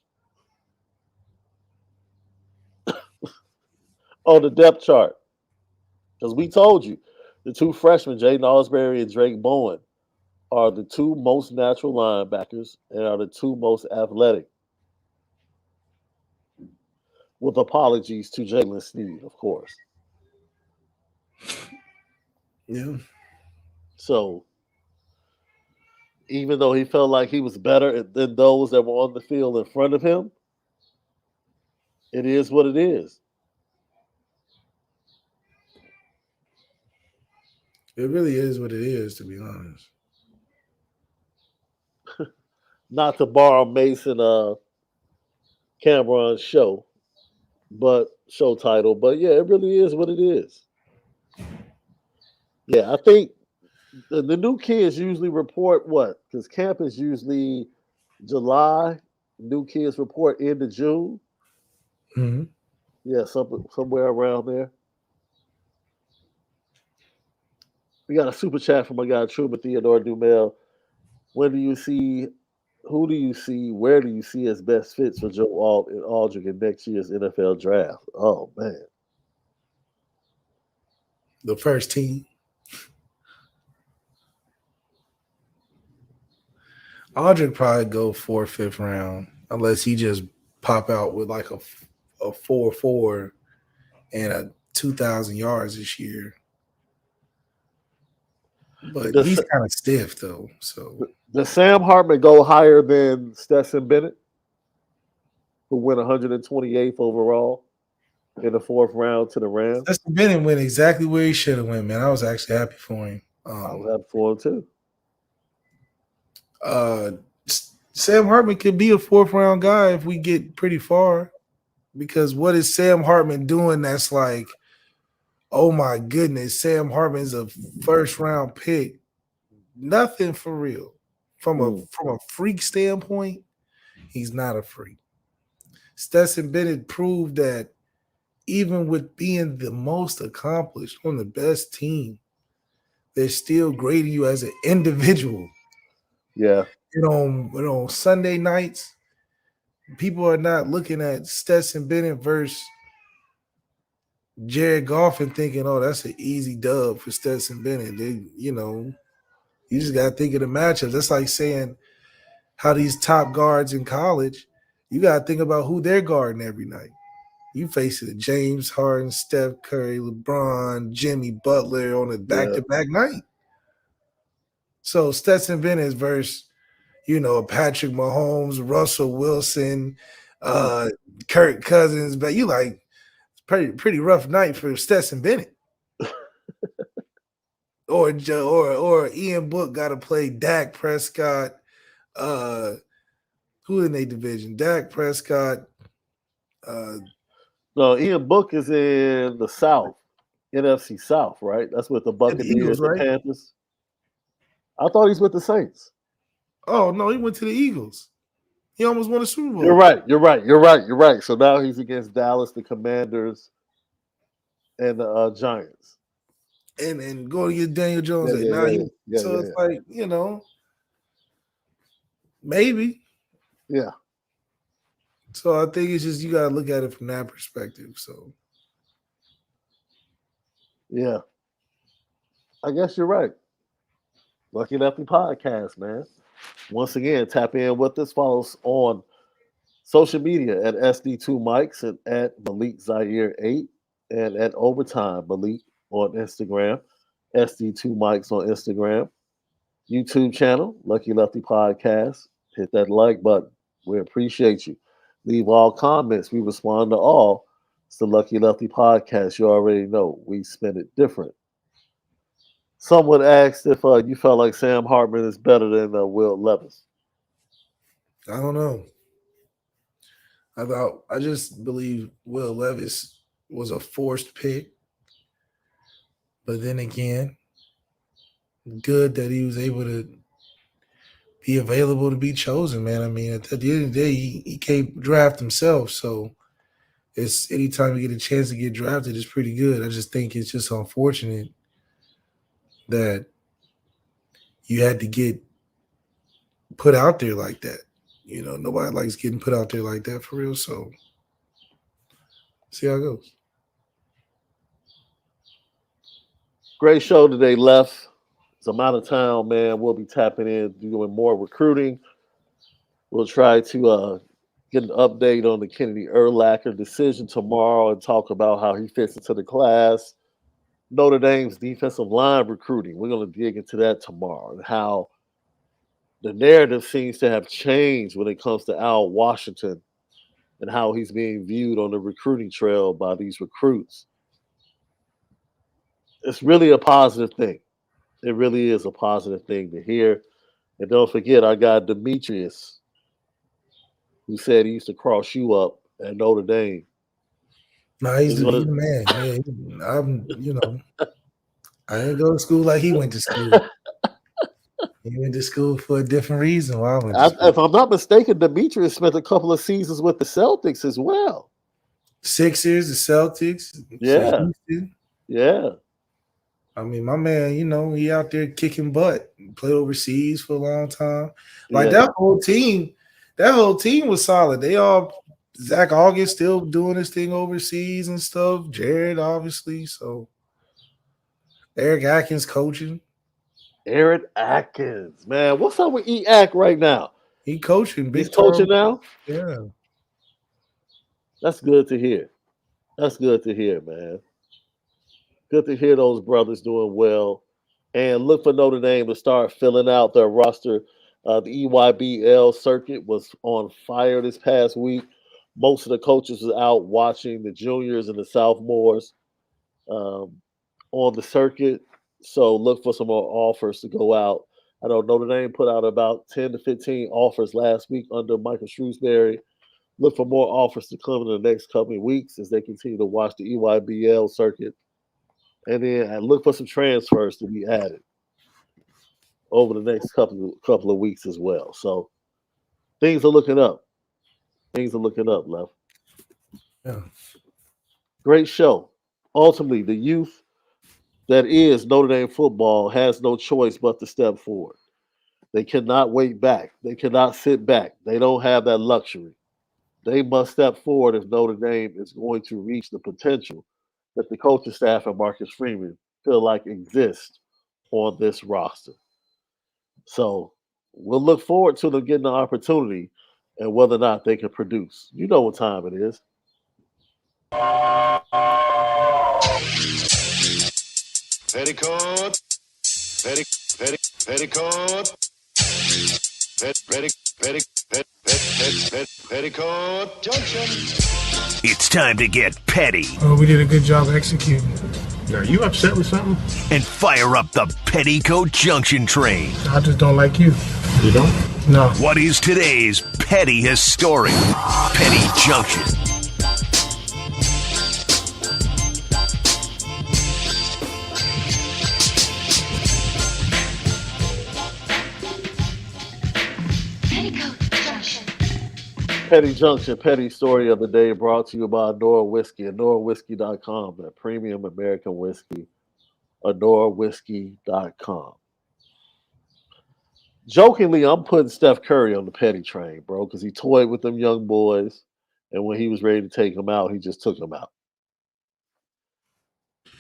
on the depth chart. Because we told you, the 2 freshmen, Jaden Osbury and Drake Bowen, are the 2 most natural linebackers and are the 2 most athletic. With apologies to Jalen Sneed, of course. Yeah. So even though he felt like he was better than those that were on the field in front of him, it is what it is. It really is what it is, to be honest. Not to borrow Mason Cameron's show title, but yeah, it really is what it is. Yeah, I think the new kids usually report what? Because camp is usually July. New kids report end of June. Mm-hmm. Yeah, somewhere around there. We got a super chat from my guy Truman Theodore Dumel. When do you see? Who do you see? Where do you see as best fits for Joe Alt and Aldrich in next year's NFL draft? Oh man, The first team. Aldrich probably go 4th, 5th round, unless he just pop out with like a 4.4 and a 2,000 yards this year. But he's kind of stiff though. So does Sam Hartman go higher than Stetson Bennett, who went 128th overall in the 4th round to the Rams? Stetson Bennett went exactly where he should have went, man. I was actually happy for him. I was happy for him too. Sam Hartman could be a 4th round guy if we get pretty far. Because what is Sam Hartman doing that's like, oh my goodness, Sam Hartman's a 1st round pick? Nothing for real. From a freak standpoint, he's not a freak. Stetson Bennett proved that even with being the most accomplished on the best team, they're still grading you as an individual. Yeah. On Sunday nights, people are not looking at Stetson Bennett versus Jared Goff and thinking, "Oh, that's an easy dub for Stetson Bennett." You just got to think of the matchups. That's like saying how these top guards in college, you got to think about who they're guarding every night. You facing James Harden, Steph Curry, LeBron, Jimmy Butler on a Yeah. back-to-back night. So Stetson Bennett versus, Patrick Mahomes, Russell Wilson, Mm. uh, Kirk Cousins, but you like pretty rough night for Stetson Bennett. Or Ian Book got to play Dak Prescott. Who in their division? Dak Prescott. Uh, No, Ian Book is in the South, NFC South, right? That's with the and the Eagles, Buccaneers and right? Panthers. I thought he's with the Saints. Oh no, he went to the Eagles. He almost won a Super You're Bowl. right. You're right. You're right. You're right. So now he's against Dallas, the Commanders, and the Giants. And going against Daniel Jones. Yeah, Like, yeah, now yeah, he yeah, yeah, so yeah, it's like, maybe. yeah. So I think it's just you gotta look at it from that perspective. So Yeah. I guess you're right. Lucky Lefty Podcast, man. Once again, tap in with us. Follow us on social media at SD2 Mics and at Malik Zaire 8 and at Overtime Malik on Instagram. SD2 Mics on Instagram. YouTube channel, Lucky Lefty Podcast. Hit that like button. We appreciate you. Leave all comments. We respond to all. It's the Lucky Lefty Podcast. You already know we spin it different. Someone asked if you felt like Sam Hartman is better than Will Levis. I don't know. I just believe Will Levis was a forced pick. But then again, good that he was able to be available to be chosen, man. I mean, at the end of the day, he can't draft himself. So it's anytime you get a chance to get drafted, it's pretty good. I just think it's just unfortunate that you had to get put out there like that. Nobody likes getting put out there like that for real. So see how it goes. Great show today, Left. I'm out of town, man. We'll be tapping in, doing more recruiting. We'll try to get an update on the Kennedy Urlacher decision tomorrow and talk about how he fits into the class. Notre Dame's defensive line recruiting. We're going to dig into that tomorrow and how the narrative seems to have changed when it comes to Al Washington and how he's being viewed on the recruiting trail by these recruits. It's really a positive thing. It really is a positive thing to hear. And don't forget our guy Demetrius, who said he used to cross you up at Notre Dame. Nah, he's He's the gonna man. Yeah, I didn't go to school like he went to school. He went to school for a different reason why I went to school. if I'm not mistaken, Demetrius spent a couple of seasons with the Celtics as well. Sixers, the Celtics, to Yeah, Houston. yeah, I mean, my man, he out there kicking butt. Played overseas for a long time. Like yeah. that whole team was solid. They all Zach August still doing his thing overseas and stuff. Jared, obviously. So Eric Atkins coaching. Eric Atkins, man. What's up with Ack right now? He coaching He's big coaching time. now? Yeah. That's good to hear. That's good to hear, man. Good to hear those brothers doing well. And look for Notre Dame to start filling out their roster. The EYBL circuit was on fire this past week. Most of the coaches was out watching the juniors and the sophomores um, on the circuit. So look for some more offers to go out. I know Notre Dame put out about 10 to 15 offers last week under Michael Shrewsbury. Look for more offers to come in the next couple of weeks as they continue to watch the EYBL circuit. And then look for some transfers to be added over the next couple of weeks as well. So things are looking up. Things are looking up, Left. Yeah. Great show. Ultimately, the youth that is Notre Dame football has no choice but to step forward. They cannot wait back. They cannot sit back. They don't have that luxury. They must step forward if Notre Dame is going to reach the potential that the coaching staff and Marcus Freeman feel like exists on this roster. So we'll look forward to them getting the opportunity and whether or not they can produce. You know what time it is. Petticoat, petti, petti, petticoat, petticoat junction. It's time to get petty Oh, we did a good job executing. Are you upset with something? and fire up the Petticoat Junction train. I just don't like you. You don't? No. What is today's petty historic Petty Junction? Petty Junction, Petty Story of the Day brought to you by Onora Whiskey, OnoraWhiskey.com, that premium American whiskey, OnoraWhiskey.com. Jokingly, I'm putting Steph Curry on the petty train, bro, because he toyed with them young boys, and when he was ready to take them out, he just took them out.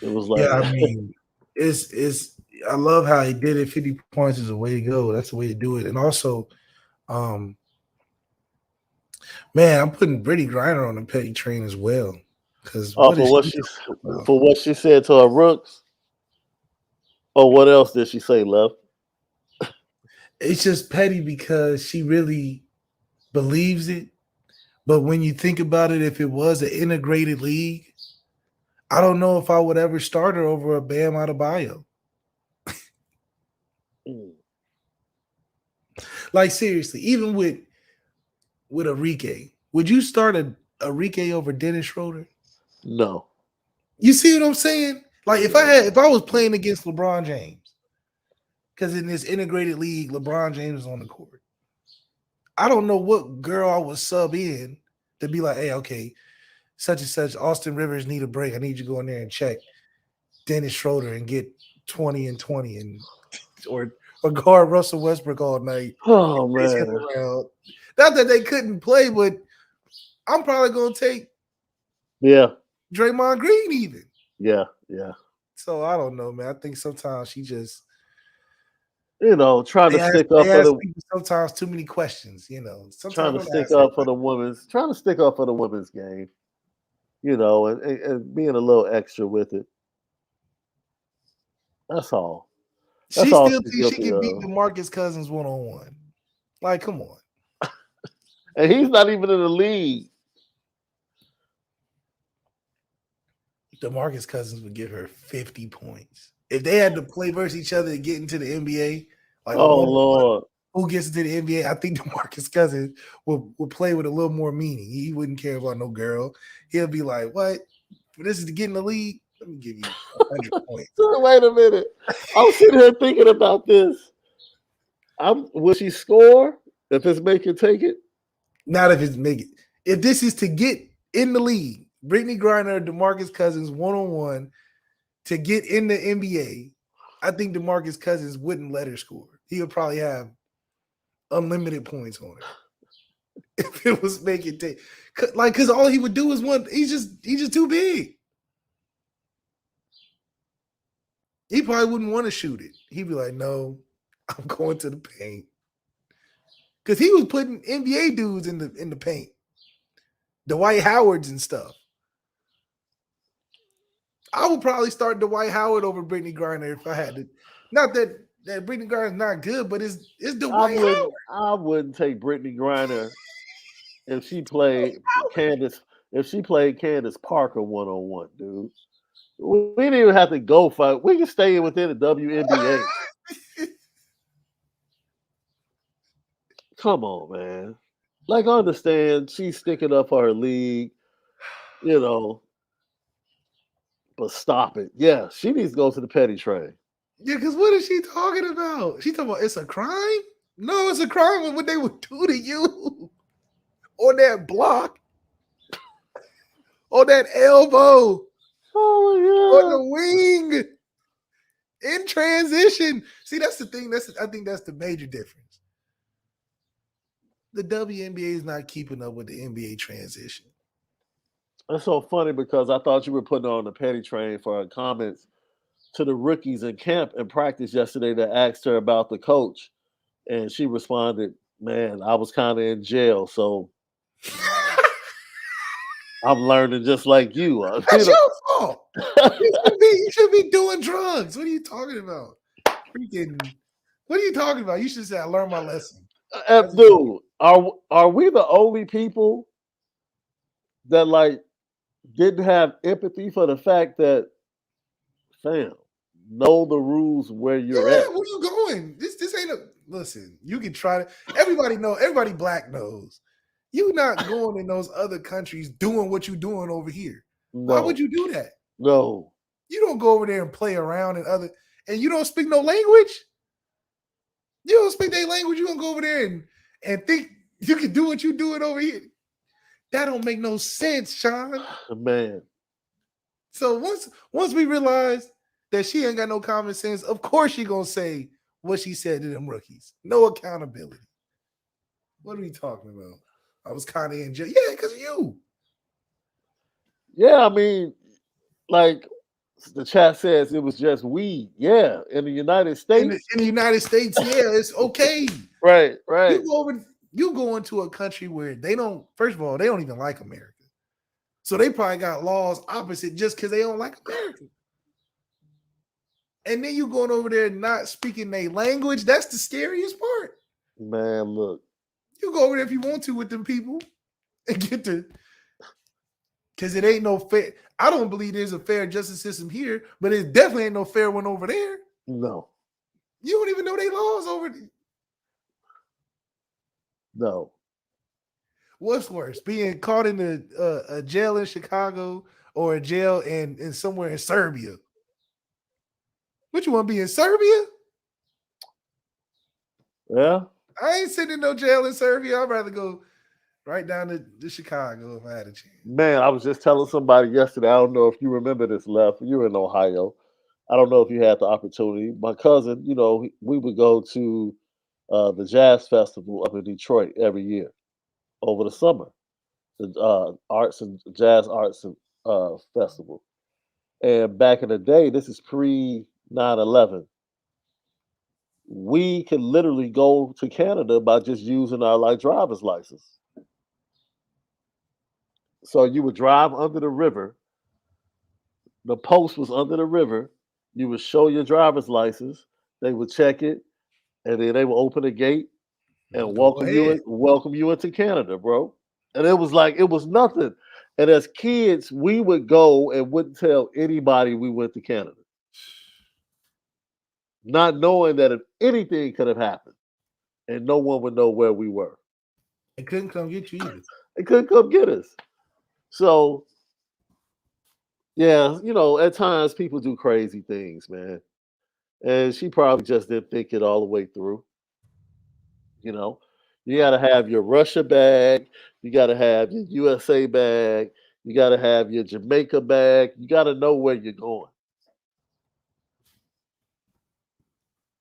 It was like, Yeah, I mean, it's I love how he did it. 50 points is the way to go. That's the way to do it. And also, man, I'm putting Brittany Griner on the petty train as well. Because oh, for what she said to her rooks. Oh, what else did she say, Left? it's just petty because she really believes it. But when you think about it, if it was an integrated league, I don't know if I would ever start her over a Bam Adebayo. Like seriously, even with Enrique, would you start a Enrique over Dennis Schroeder? No. You see what I'm saying? Like if I was playing against LeBron James, because in this integrated league, LeBron James is on the court. I don't know what girl I would sub in to be like, hey, okay, such and such, Austin Rivers need a break. I need you to go in there and check Dennis Schroeder and get 20 and 20 and or guard Russell Westbrook all night. Oh, Chase him man. around. Not that they couldn't play, but I'm probably gonna take Yeah. Draymond Green even. Yeah. Yeah. So I don't know, man. I think sometimes she just Trying to stick up they for ask the people sometimes too many questions, trying Sometimes to don't stick ask up for everybody. the women's game, and being a little extra with it. That's all. That's She all still she's thinks she guilty can beat of. DeMarcus Cousins one-on-one. Like, come on. And he's not even in the league. DeMarcus Cousins would give her 50 points. If they had to play versus each other to get into the NBA, like Oh one Lord. who gets into the NBA, I think DeMarcus Cousins will play with a little more meaning. He wouldn't care about no girl. He'll be like, what? This is to get in the league? Let me give you 100 points. Wait a minute. I'm sitting here thinking about this. Will she score if it's make it take it? Not if it's making. If this is to get in the league, Brittany Griner, DeMarcus Cousins one-on-one to get in the NBA, I think DeMarcus Cousins wouldn't let her score. He would probably have unlimited points on her if it was make it take. Because all he would do is he's just too big. He probably wouldn't want to shoot it. He'd be like, no, I'm going to the paint. Because he was putting NBA dudes in the paint. Dwight Howards and stuff. I would probably start Dwight Howard over Brittany Griner if I had to. Not that Brittany Griner is not good, but it's Dwight Howard. I wouldn't take Brittany Griner if she played Candace. If she played Candace Parker one-on-one, dude. We didn't even have to go fight. We can stay within the WNBA. Come on, man. Like, I understand she's sticking up for her league, but stop it. Yeah, she needs to go to the petty train. Yeah, because what is she talking about? She talking about it's a crime? No, it's a crime with what they would do to you on that block. on that elbow, Oh on the wing, in transition. See, that's the thing. I think that's the major difference. The WNBA is not keeping up with the NBA transition. That's so funny because I thought you were putting on the petty train for her comments to the rookies in camp and practice yesterday that asked her about the coach. And she responded, "Man, I was kind of in jail, so I'm learning just like you." That's your fault. You should be doing drugs. What are you talking about? Freaking, what are you talking about? You should say, I learned my lesson. Dude, are we the only people that like didn't have empathy for the fact that, fam, know the rules where you're Yeah, at? where you going? This ain't a listen. You can try to. Everybody black knows. You not going in those other countries doing what you doing over here. Why would No, you do that? no, You don't go over there and play around and you don't speak no language. You don't speak their language. You don't go over there and think you can do what you doing over here. That don't make no sense, Shaun. man. So once we realize that she ain't got no common sense, of course she gonna say what she said to them rookies. No accountability. What are we talking about? I was kind of in jail. Yeah, because of you. Yeah, I mean, like the chat says, it was just weed. Yeah, in the United In States, the United States, yeah, it's okay. right. You go into a country where they don't, first of all, they don't even like America. So they probably got laws opposite just because they don't like America. And then you going over there not speaking their language. That's the scariest part. Man, look, You go over there if you want to with them people and get to, because it ain't no fair. I don't believe there's a fair justice system here, but it definitely ain't no fair one over there. no, You don't even know they laws over there. no. What's worse, being caught in a jail in Chicago or a jail in somewhere in Serbia? What, you want to be in Serbia? Yeah, I ain't sitting in no jail in Serbia. I'd rather go right down to Chicago if I had a chance. man. I was just telling somebody yesterday. I don't know if you remember this, Left. You're in Ohio. I don't know if you had the opportunity. My cousin, we would go to the jazz festival up in Detroit every year over the summer, the jazz arts and festival. And back in the day, this is pre 9/11. We could literally go to Canada by just using our like driver's license. So you would drive under the river. The post was under the river. You would show your driver's license. They would check it, and then they would open the gate and Go ahead. welcome you into Canada, bro. And it was like it was nothing. And as kids, we would go and wouldn't tell anybody we went to Canada, not knowing that if anything could have happened, and no one would know where we were. They couldn't come get you either. They couldn't come get us. So yeah, at times people do crazy things, man. And she probably just didn't think it all the way through. You know, you got to have your Russia bag, you got to have your USA bag, you got to have your Jamaica bag. You got to know where you're going.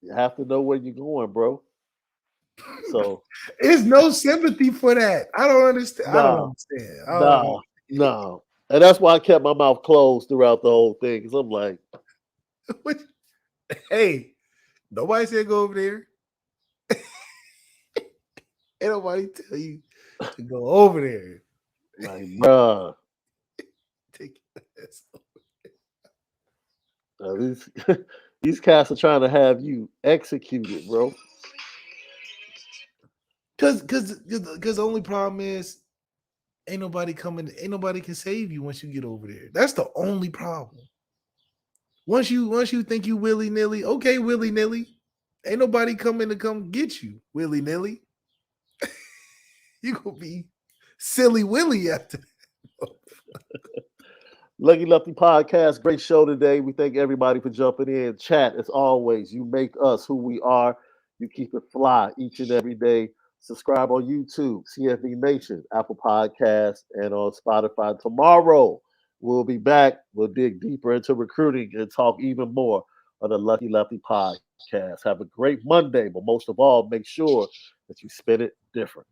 You have to know where you're going, bro. So, There's no sympathy for that. I don't understand. I don't no, understand. no, no. And that's why I kept my mouth closed throughout the whole thing. Because I'm like, Hey, nobody said go over there. Ain't nobody tell you to go over there. bruh, Take your ass these, these cats are trying to have you executed, bro. Because the only problem is ain't nobody can save you once you get over there. That's the only problem. Once you think you willy-nilly, okay, willy-nilly. Ain't nobody coming to come get you, willy-nilly. You gonna be silly willy after that. Lucky Lefty Podcast, great show today. We thank everybody for jumping in. Chat, as always, you make us who we are. You keep it fly each and every day. Subscribe on YouTube, CFB Nation, Apple Podcasts, and on Spotify. Tomorrow, we'll be back. We'll dig deeper into recruiting and talk even more on the Lucky Lefty podcast. Have a great Monday, but most of all, make sure that you spin it different.